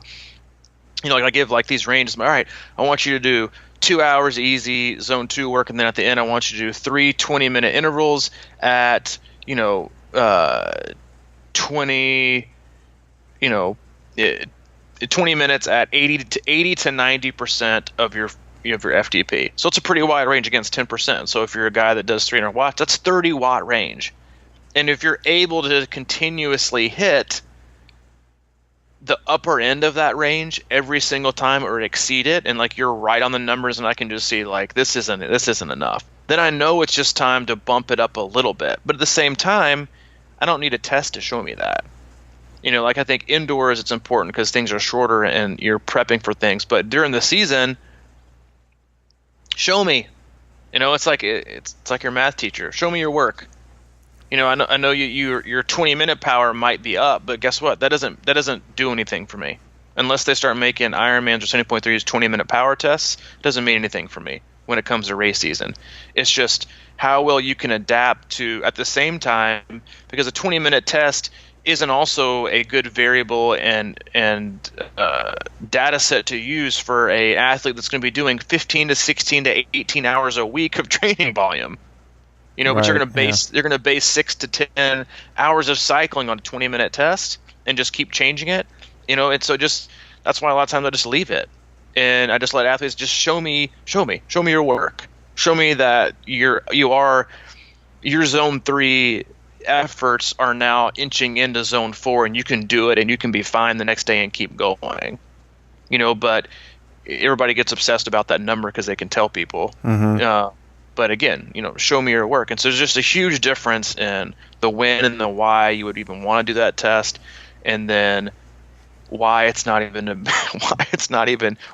like I give like these ranges, all right, I want you to do 2 hours easy zone 2 work, and then at the end I want you to do 3 20-minute intervals at 20 20 minutes at 80 to 90% of your FTP. So it's a pretty wide range against 10%. So if you're a guy that does 300 watts, that's 30 watt range. And if you're able to continuously hit the upper end of that range every single time or exceed it, and like you're right on the numbers, and I can just see like this isn't enough, then I know it's just time to bump it up a little bit. But at the same time, I don't need a test to show me that. Like I think indoors it's important because things are shorter and you're prepping for things. But during the season, show me. It's like your math teacher. Show me your work. I know your 20-minute power might be up, but guess what? That doesn't do anything for me. Unless they start making Ironmans or 70.3s 20-minute power tests, doesn't mean anything for me when it comes to race season. It's just how well you can adapt to at the same time, because a 20-minute test isn't also a good variable and data set to use for a athlete that's going to be doing 15 to 16 to 18 hours a week of training volume. But Right, you're going to base 6 to 10 hours of cycling on a 20-minute test and just keep changing it. And so that's why a lot of times I just leave it, and I just let athletes just show me your work, show me that your zone 3 efforts are now inching into zone 4, and you can do it, and you can be fine the next day and keep going. But everybody gets obsessed about that number because they can tell people. But again, show me your work. And so there's just a huge difference in the when and the why you would even want to do that test, and then why it's not even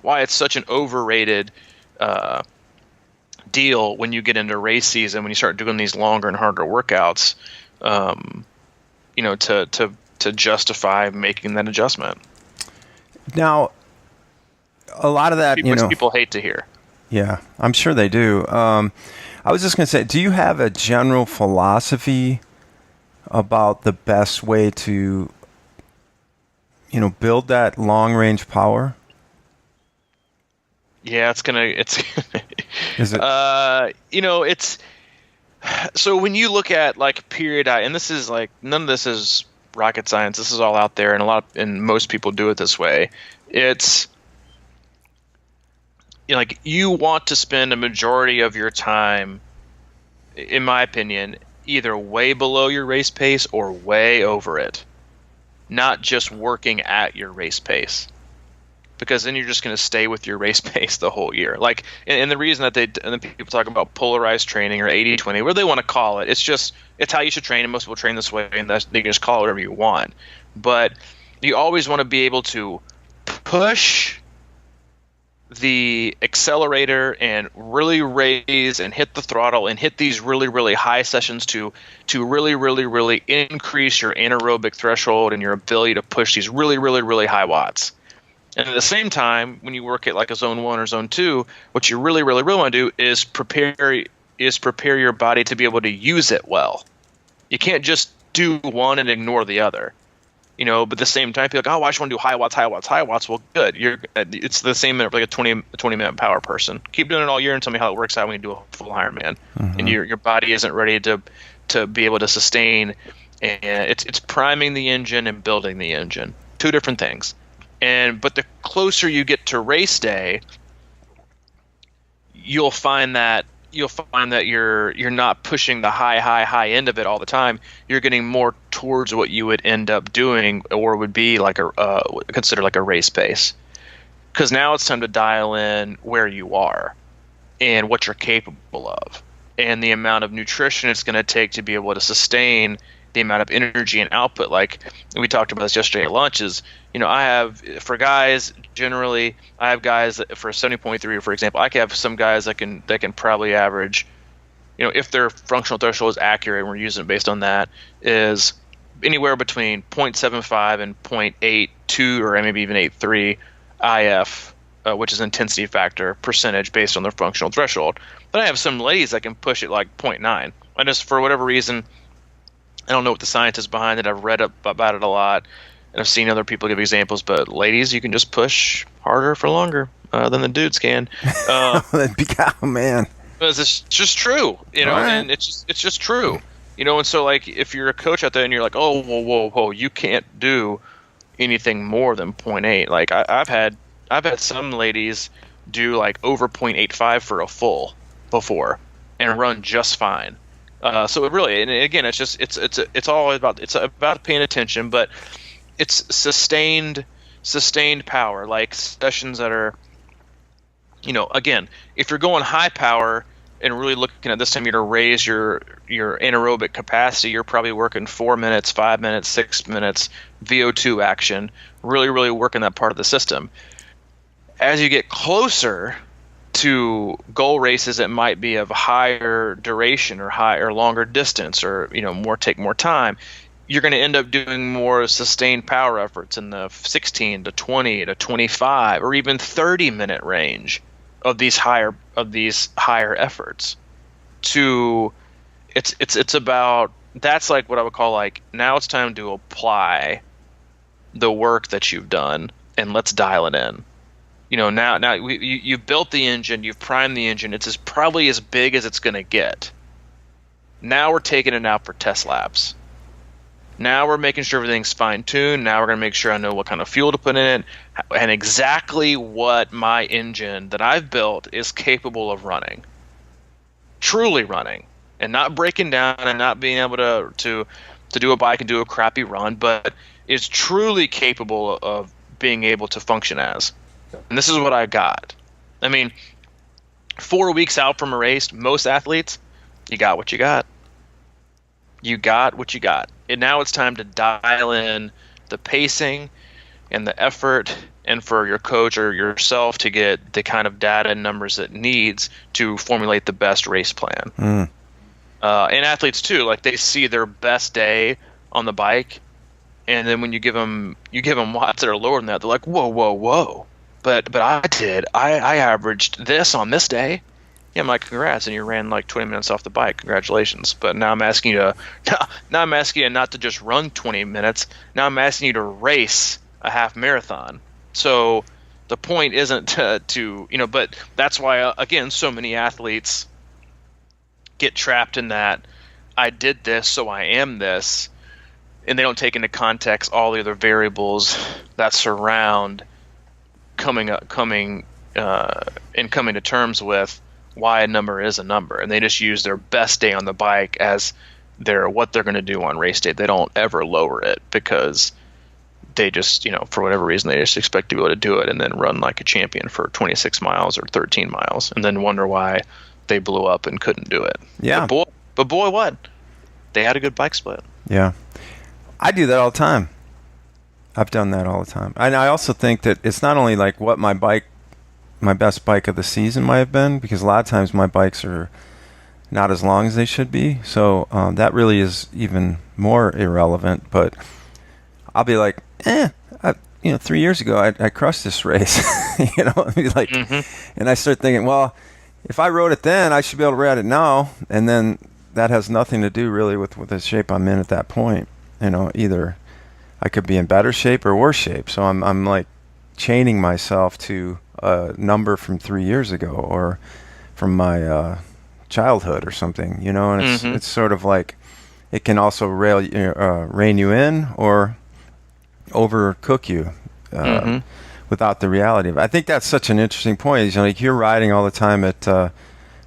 why it's such an overrated deal when you get into race season, when you start doing these longer and harder workouts, to justify making that adjustment. Now, a lot of that, which people hate to hear. Yeah, I'm sure they do. I was just going to say, do you have a general philosophy about the best way to, build that long range power? Yeah, it's Is it? It's so when you look at like periodic, and this is like none of this is rocket science. This is all out there, and most people do it this way. It's like you want to spend a majority of your time, in my opinion, either way below your race pace or way over it, not just working at your race pace, because then you're just going to stay with your race pace the whole year. Like, and the reason that and then people talk about polarized training or 80-20, whatever they want to call it, it's how you should train, and most people train this way, and they can just call it whatever you want. But you always want to be able to push the accelerator and really raise and hit the throttle and hit these really, really high sessions to really, really, really increase your anaerobic threshold and your ability to push these really, really, really high watts. And at the same time, when you work at like a zone 1 or zone 2, what you really, really, really want to do is prepare your body to be able to use it well. You can't just do one and ignore the other. But at the same time, people are like, oh, I just want to do high watts. Well, good. It's the same like a 20-minute power person. Keep doing it all year and tell me how it works out when you do a full Ironman. And your body isn't ready to be able to sustain. And it's priming the engine and building the engine. Two different things. But the closer you get to race day, you'll find that you're not pushing the high end of it all the time. You're getting more towards what you would end up doing, or would be like considered like a race pace. Because now it's time to dial in where you are and what you're capable of, and the amount of nutrition it's going to take to be able to sustain the amount of energy and output. Like we talked about this yesterday at lunch, is I have, for guys generally, I have guys that, for 70.3 for example, I can have some guys that can probably average, if their functional threshold is accurate and we're using it based on that, is anywhere between 0.75 and 0.82 or maybe even 0.83 IF, which is intensity factor percentage based on their functional threshold. But I have some ladies that can push it like 0.9. I just, for whatever reason, I don't know what the science is behind it. I've read up about it a lot, and I've seen other people give examples. But ladies, you can just push harder for longer than the dudes can. Oh, man. It's just true, All right. and it's just true, And so, like, if you're a coach out there and you're like, oh, whoa, you can't do anything more than 0.8. Like, I've had some ladies do like over 0.85 for a full before and run just fine. So it really, and again, it's all about paying attention, but it's sustained power, like sessions that are, again, if you're going high power and really looking at this time, you're to raise your anaerobic capacity, you're probably working 4 minutes, 5 minutes, 6 minutes VO2 action, really working that part of the system. As you get closer to goal races that might be of higher duration or longer distance, or take more time, you're going to end up doing more sustained power efforts in the 16 to 20 to 25 or even 30-minute range of these higher efforts. It's about, that's like what I would call, like, now it's time to apply the work that you've done and let's dial it in. Now you've built the engine, you've primed the engine. It's probably as big as it's going to get. Now we're taking it out for test laps. Now we're making sure everything's fine-tuned. Now we're going to make sure I know what kind of fuel to put in it and exactly what my engine that I've built is capable of running. Truly running. And not breaking down and not being able to do a bike and do a crappy run, but is truly capable of being able to function as. And this is what I got. I mean, 4 weeks out from a race, most athletes, you got what you got. You got what you got. And now it's time to dial in the pacing and the effort, and for your coach or yourself to get the kind of data and numbers it needs to formulate the best race plan. And athletes too, like, they see their best day on the bike, and then when you give them watts that are lower than that, they're like, whoa. But I averaged this on this day. Yeah, I'm like, congrats, and you ran like 20 minutes off the bike. Congratulations. But now I'm asking you not to just run 20 minutes. Now I'm asking you to race a half marathon. So the point isn't to but that's why, again, so many athletes get trapped in that I did this, so I am this, and they don't take into context all the other variables that surround coming to terms with why a number is a number, and they just use their best day on the bike as what they're going to do on race day. They don't ever lower it because they just, for whatever reason, they just expect to be able to do it and then run like a champion for 26 miles or 13 miles and then wonder why they blew up and couldn't do it. Yeah. But boy, what? They had a good bike split. Yeah. I do that all the time. I've done that all the time. And I also think that it's not only like what my best bike of the season might have been, because a lot of times my bikes are not as long as they should be. So that really is even more irrelevant. But I'll be like, 3 years ago I crushed this race, and I start thinking, well, if I rode it then, I should be able to ride it now. And then that has nothing to do really with the shape I'm in at that point. Either I could be in better shape or worse shape. So I'm like chaining myself to a number from 3 years ago or from my childhood or something, and it's sort of like it can also rein you in or overcook you without the reality of it. I think that's such an interesting point. Like, you're riding all the time at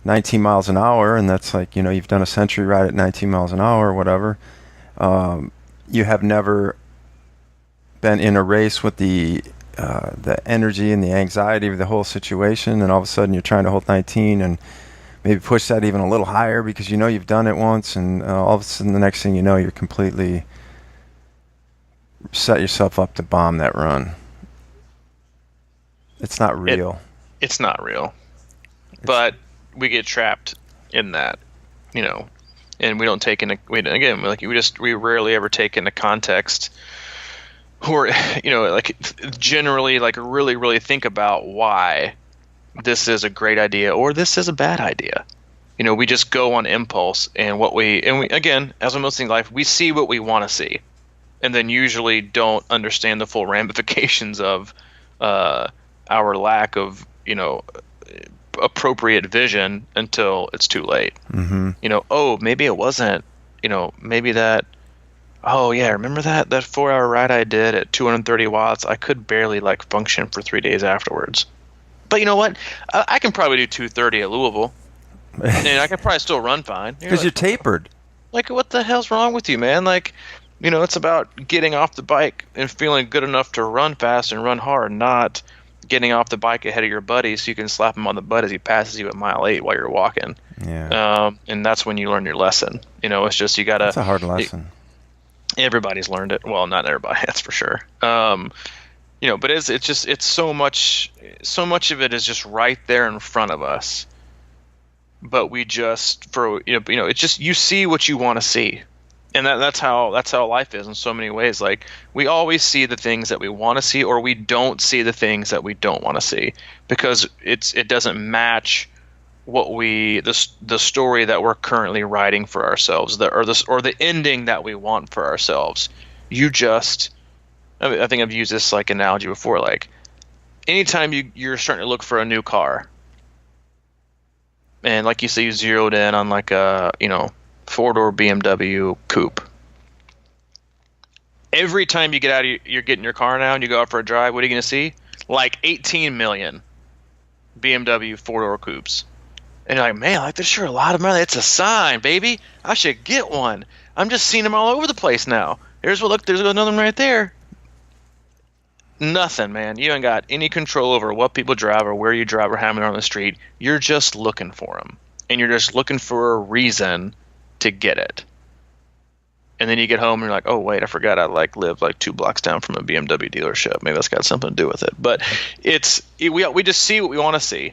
19 miles an hour, and that's like, you've done a century ride at 19 miles an hour or whatever. You have never been in a race with the energy and the anxiety of the whole situation, and all of a sudden you're trying to hold 19 and maybe push that even a little higher because you've done it once, and all of a sudden the next thing you know, you're completely set yourself up to bomb that run. It's not real. It's not real. But we get trapped in that, and we don't take into, we rarely ever take into context, or generally really think about why this is a great idea or this is a bad idea. We just go on impulse, and we again, as with most things in life, we see what we want to see, and then usually don't understand the full ramifications of our lack of appropriate vision until it's too late. Mm-hmm. Oh, maybe it wasn't. Maybe that. Oh yeah, remember that 4-hour ride I did at 230 watts? I could barely function for 3 days afterwards. But you know what? I can probably do 230 at Louisville, and I can probably still run fine. Because you're tapered. What the hell's wrong with you, man? It's about getting off the bike and feeling good enough to run fast and run hard, not getting off the bike ahead of your buddy so you can slap him on the butt as he passes you at mile 8 while you're walking. Yeah. And that's when you learn your lesson. It's just you gotta. It's a hard lesson. Everybody's learned it. Well, not everybody, that's for sure. But it's so much of it is just right there in front of us. But we just it's just you see what you want to see, and that's how life is in so many ways. We always see the things that we want to see, or we don't see the things that we don't want to see, because it doesn't match what the story that we're currently writing for ourselves, or the ending that we want for ourselves. I think I've used this analogy before. Anytime you're starting to look for a new car, and you say you zeroed in on a 4-door BMW coupe. Every time you get out of you're getting your car now and you go out for a drive, what are you going to see? 18 million BMW 4-door coupes. And you're like, man, there's sure a lot of money. It's a sign, baby. I should get one. I'm just seeing them all over the place now. There's another one right there. Nothing, man. You ain't got any control over what people drive or where you drive or how many are on the street. You're just looking for them. And you're just looking for a reason to get it. And then you get home and you're like, oh, wait, I forgot I live 2 blocks down from a BMW dealership. Maybe that's got something to do with it. But we just see what we want to see.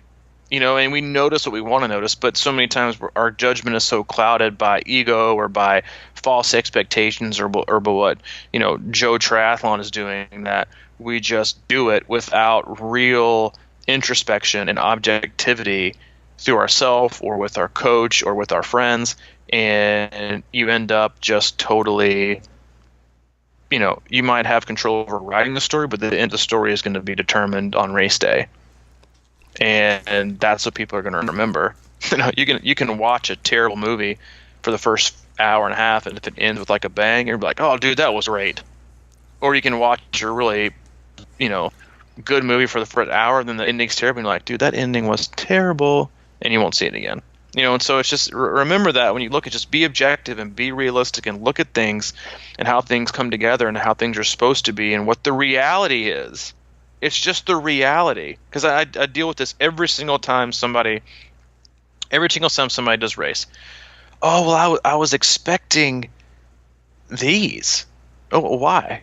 And we notice what we want to notice, but so many times our judgment is so clouded by ego or by false expectations or by what Joe Triathlon is doing, that we just do it without real introspection and objectivity through ourselves or with our coach or with our friends, and you end up just totally. You might have control over writing the story, but the end of the story is going to be determined on race day. And that's what people are going to remember. You can watch a terrible movie for the first hour and a half, and if it ends with a bang, you're like, oh, dude, that was great. Or you can watch a really, good movie for the first hour, and then the ending's terrible, and you're like, dude, that ending was terrible, and you won't see it again. And so it's just remember that when you look at, just be objective and be realistic and look at things and how things come together and how things are supposed to be and what the reality is. It's just the reality, because I deal with this every single time somebody does race. Oh, well, I was expecting these. Oh, why?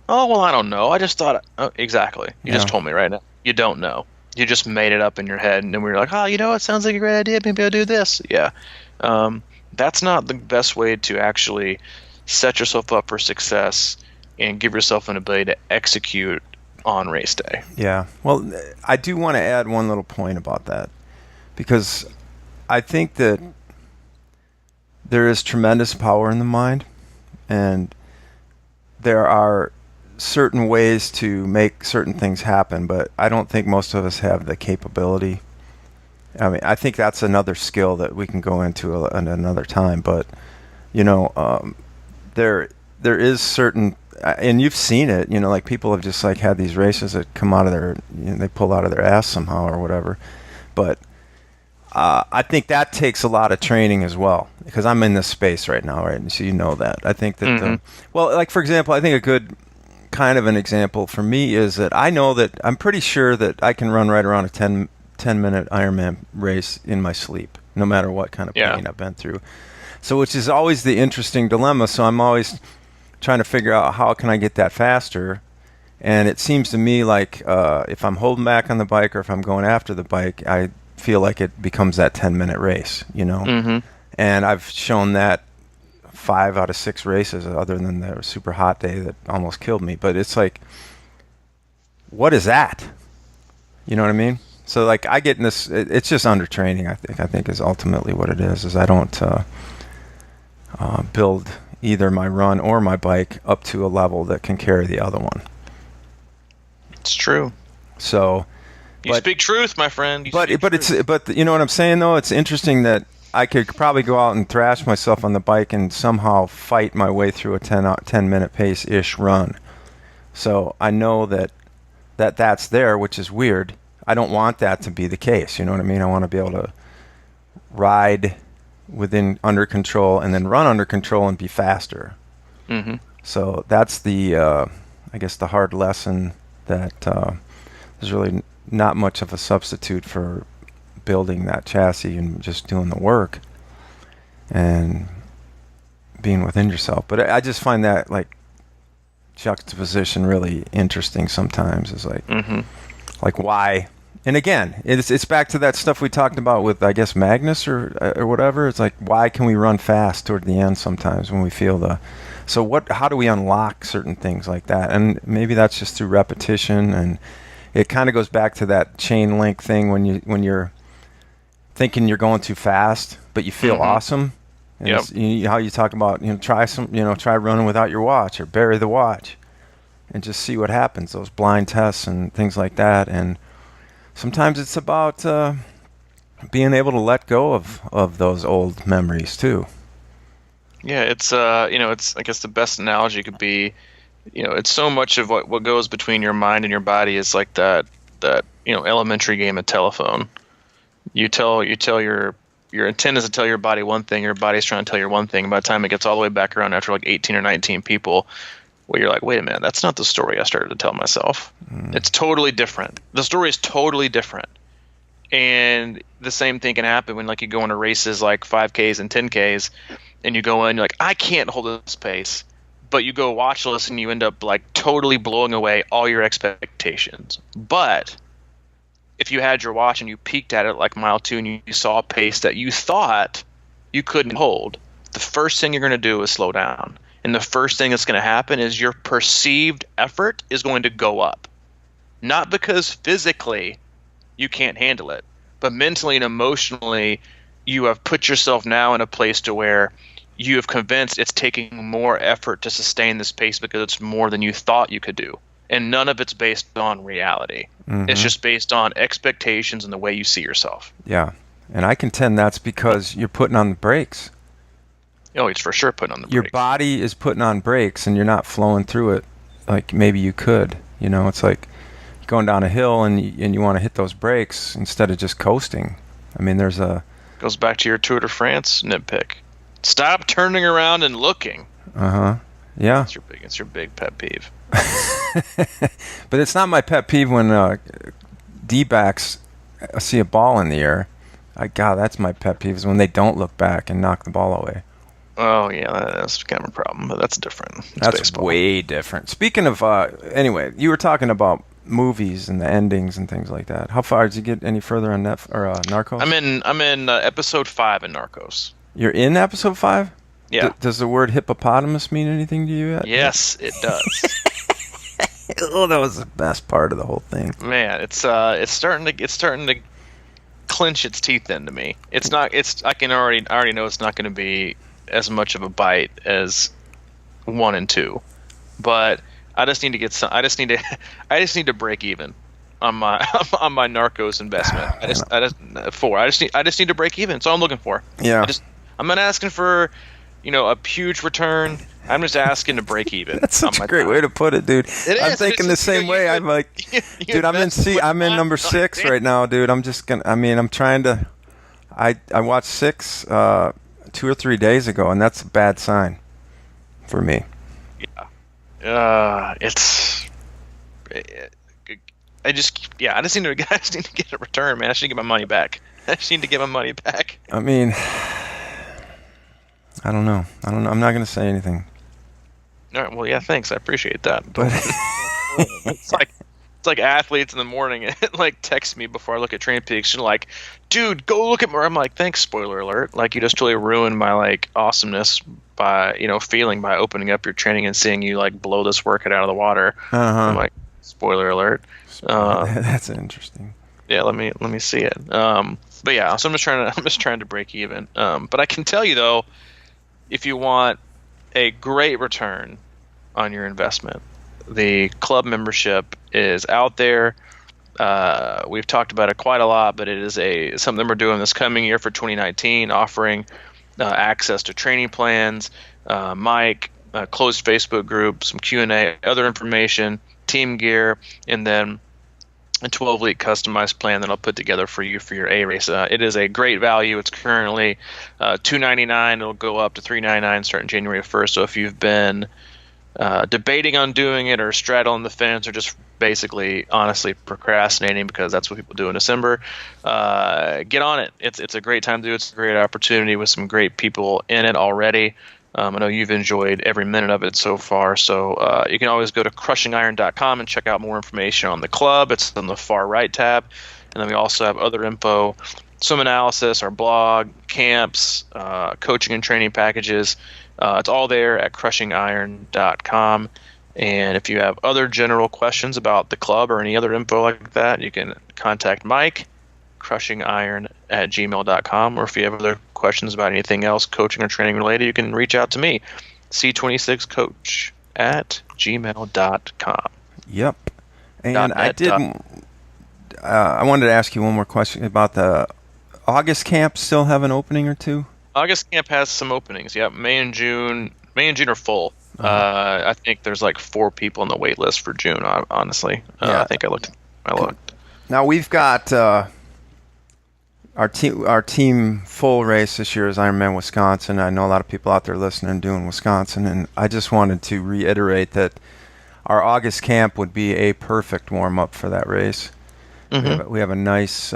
Oh, well, I don't know. I just thought. Oh, exactly. You just told me right now. You don't know. You just made it up in your head, and then we were like, oh, it sounds like a great idea. Maybe I'll do this. Yeah. That's not the best way to actually set yourself up for success and give yourself an ability to execute on race day. Yeah. Well, I do want to add one little point about that, because I think that there is tremendous power in the mind, and there are certain ways to make certain things happen, but I don't think most of us have the capability. I mean, I think that's another skill that we can go into at another time, but there is certain, and you've seen it, people have just had these races that come out of their, they pull out of their ass somehow or whatever. But I think that takes a lot of training as well, because I'm in this space right now, right? And so that. I think that, for example, I think a good kind of an example for me is that I know that I'm pretty sure that I can run right around a 10-minute Ironman race in my sleep, no matter what kind of pain I've been through. So, which is always the interesting dilemma. So I'm always trying to figure out how can I get that faster. And it seems to me like if I'm holding back on the bike or if I'm going after the bike, I feel like it becomes that 10-minute race, And I've shown that 5 out of 6 races, other than the super hot day that almost killed me. But it's like, what is that? You know what I mean? So like I get in this, it's just undertraining. I think is ultimately what it is. Is I don't build either my run or my bike up to a level that can carry the other one. It's true. So, you speak truth, my friend. But you know what I'm saying though. It's interesting that I could probably go out and thrash myself on the bike and somehow fight my way through a 10 minute pace ish run. So I know that's there, which is weird. I don't want that to be the case. You know what I mean? I want to be able to ride under control and then run under control and be faster. Mm-hmm. So that's the I guess the hard lesson that there's really not much of a substitute for building that chassis and just doing the work and being within yourself. But I just find that like juxtaposition really interesting sometimes. Is like like why. And again, it's back to that stuff we talked about with, I guess, Magnus or whatever. It's like, why can we run fast toward the end sometimes when we feel how do we unlock certain things like that? And maybe that's just through repetition, and it kind of goes back to that chain link thing when you're thinking you're going too fast, but you feel awesome. And how you talk about, try running without your watch or bury the watch and just see what happens, those blind tests and things like that. And sometimes it's about being able to let go of those old memories too. Yeah, it's it's, I guess the best analogy could be, it's so much of what goes between your mind and your body is like that elementary game of telephone. You tell your intent is to tell your body one thing, your body's trying to tell you one thing. By the time it gets all the way back around after like 18 or 19 people, where you're like, wait a minute, that's not the story I started to tell myself. It's totally different. The story is totally different. And the same thing can happen when like you go into races like 5Ks and 10Ks, and you go in, you're like, I can't hold this pace. But you go watchless and you end up like totally blowing away all your expectations. But if you had your watch and you peeked at it like mile 2 and you saw a pace that you thought you couldn't hold, the first thing you're going to do is slow down. And the first thing that's going to happen is your perceived effort is going to go up. Not because physically you can't handle it, but mentally and emotionally you have put yourself now in a place to where you have convinced it's taking more effort to sustain this pace because it's more than you thought you could do. And none of it's based on reality. It's just based on expectations and the way you see yourself. Yeah. And I contend that's because you're putting on the brakes. Oh, it's for sure putting on the brakes. Your body is putting on brakes and you're not flowing through it like maybe you could. It's like going down a hill and you want to hit those brakes instead of just coasting. I mean, goes back to your Tour de France nitpick. Stop turning around and looking. Yeah. It's your big pet peeve. But it's not my pet peeve when D-backs see a ball in the air. God, that's my pet peeve is when they don't look back and knock the ball away. Oh, yeah, that's kind of a problem, but that's different. That's baseball. Way different. Speaking of, anyway, you were talking about movies and the endings and things like that. How far did you get any further on Narcos? I'm in episode 5 in Narcos. You're in episode 5? Yeah. Does the word hippopotamus mean anything to you yet? Yes, it does. Oh, that was the best part of the whole thing. Man, it's starting to clench its teeth into me. I already know it's not going to be as much of a bite as 1 and 2, but I just need to get some. I just need to break even on my Narcos investment. I just need to break even. That's all I'm looking for. Yeah. I'm not asking for, a huge return. I'm just asking to break even. That's such a great way to put it, dude. I'm thinking the same way. I'm like, dude, I'm in number 6 right now, dude. I'm trying to. I watched 6 2 or 3 days ago, and that's a bad sign for me. Yeah. I just need to get a return, man. I should get my money back. I mean, I don't know. I'm not going to say anything. All right. Well, yeah. Thanks. I appreciate that. But it's like athletes in the morning like text me before I look at Train Peaks and like, dude, go look at more. I'm like, thanks. Spoiler alert. Like, you just totally ruined my like awesomeness by feeling by opening up your training and seeing you like blow this workout out of the water. I'm like, spoiler alert. That's interesting. Yeah, let me see it. But yeah, so I'm just trying to break even. But I can tell you though, if you want a great return on your investment, the club membership is out there. We've talked about it quite a lot, but it is something we're doing this coming year for 2019, offering access to training plans, mic, closed Facebook group, some Q&A, other information, team gear, and then a 12-week customized plan that I'll put together for you for your A race. It is a great value. It's currently $299. It'll go up to $399 starting January 1st. So if you've been debating on doing it or straddling the fence or just basically honestly procrastinating because that's what people do in December, get on it. It's a great time to do it. It's a great opportunity with some great people in it already. I know you've enjoyed every minute of it so far, so you can always go to crushingiron.com and check out more information on the club. It's on the far right tab, and then we also have other info, swim analysis, our blog, camps, coaching and training packages. It's all there at crushingiron.com. And if you have other general questions about the club or any other info like that, you can contact Mike, crushingiron@gmail.com. Or if you have other questions about anything else, coaching or training related, you can reach out to me, c26coach@gmail.com. Yep. And I wanted to ask you one more question about the August camp. Still have an opening or two? August camp has some openings. Yep, May and June are full. I think there's like 4 people on the wait list for June. Honestly, I think I looked. Now we've got our team full race this year is Ironman Wisconsin. I know a lot of people out there listening doing Wisconsin, and I just wanted to reiterate that our August camp would be a perfect warm up for that race. Mm-hmm. We have a nice,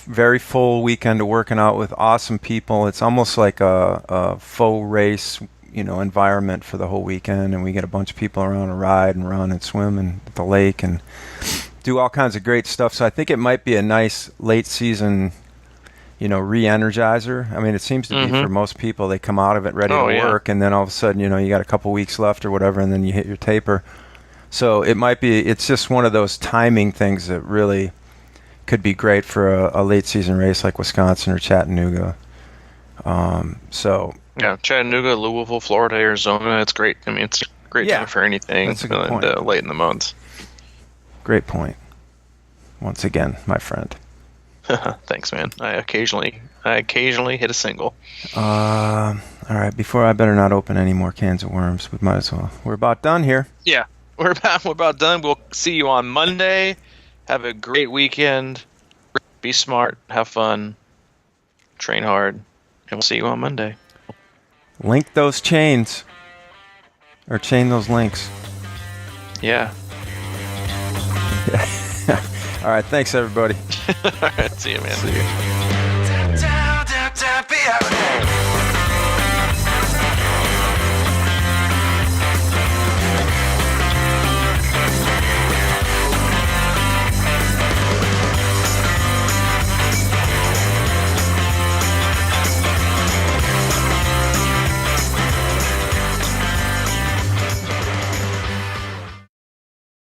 very full weekend of working out with awesome people. It's almost like a faux race, environment for the whole weekend, and we get a bunch of people around to ride and run and swim and at the lake and do all kinds of great stuff. So I think it might be a nice late season, re-energizer. I mean, it seems to be for most people. They come out of it ready to work, and then all of a sudden, you got a couple weeks left or whatever, and then you hit your taper. So it's just one of those timing things that really could be great for a late season race like Wisconsin or Chattanooga. Chattanooga, Louisville, Florida, Arizona. It's great. I mean, it's a great time for anything late in the months. Great point. Once again, my friend. Thanks, man. I occasionally hit a single. All right. Before I better not open any more cans of worms. We might as well. We're about done here. Yeah, we're about done. We'll see you on Monday. Have a great weekend. Be smart. Have fun. Train hard. And we'll see you on Monday. Link those chains. Or chain those links. Yeah. All right. Thanks, everybody. All right. See you, man. See you.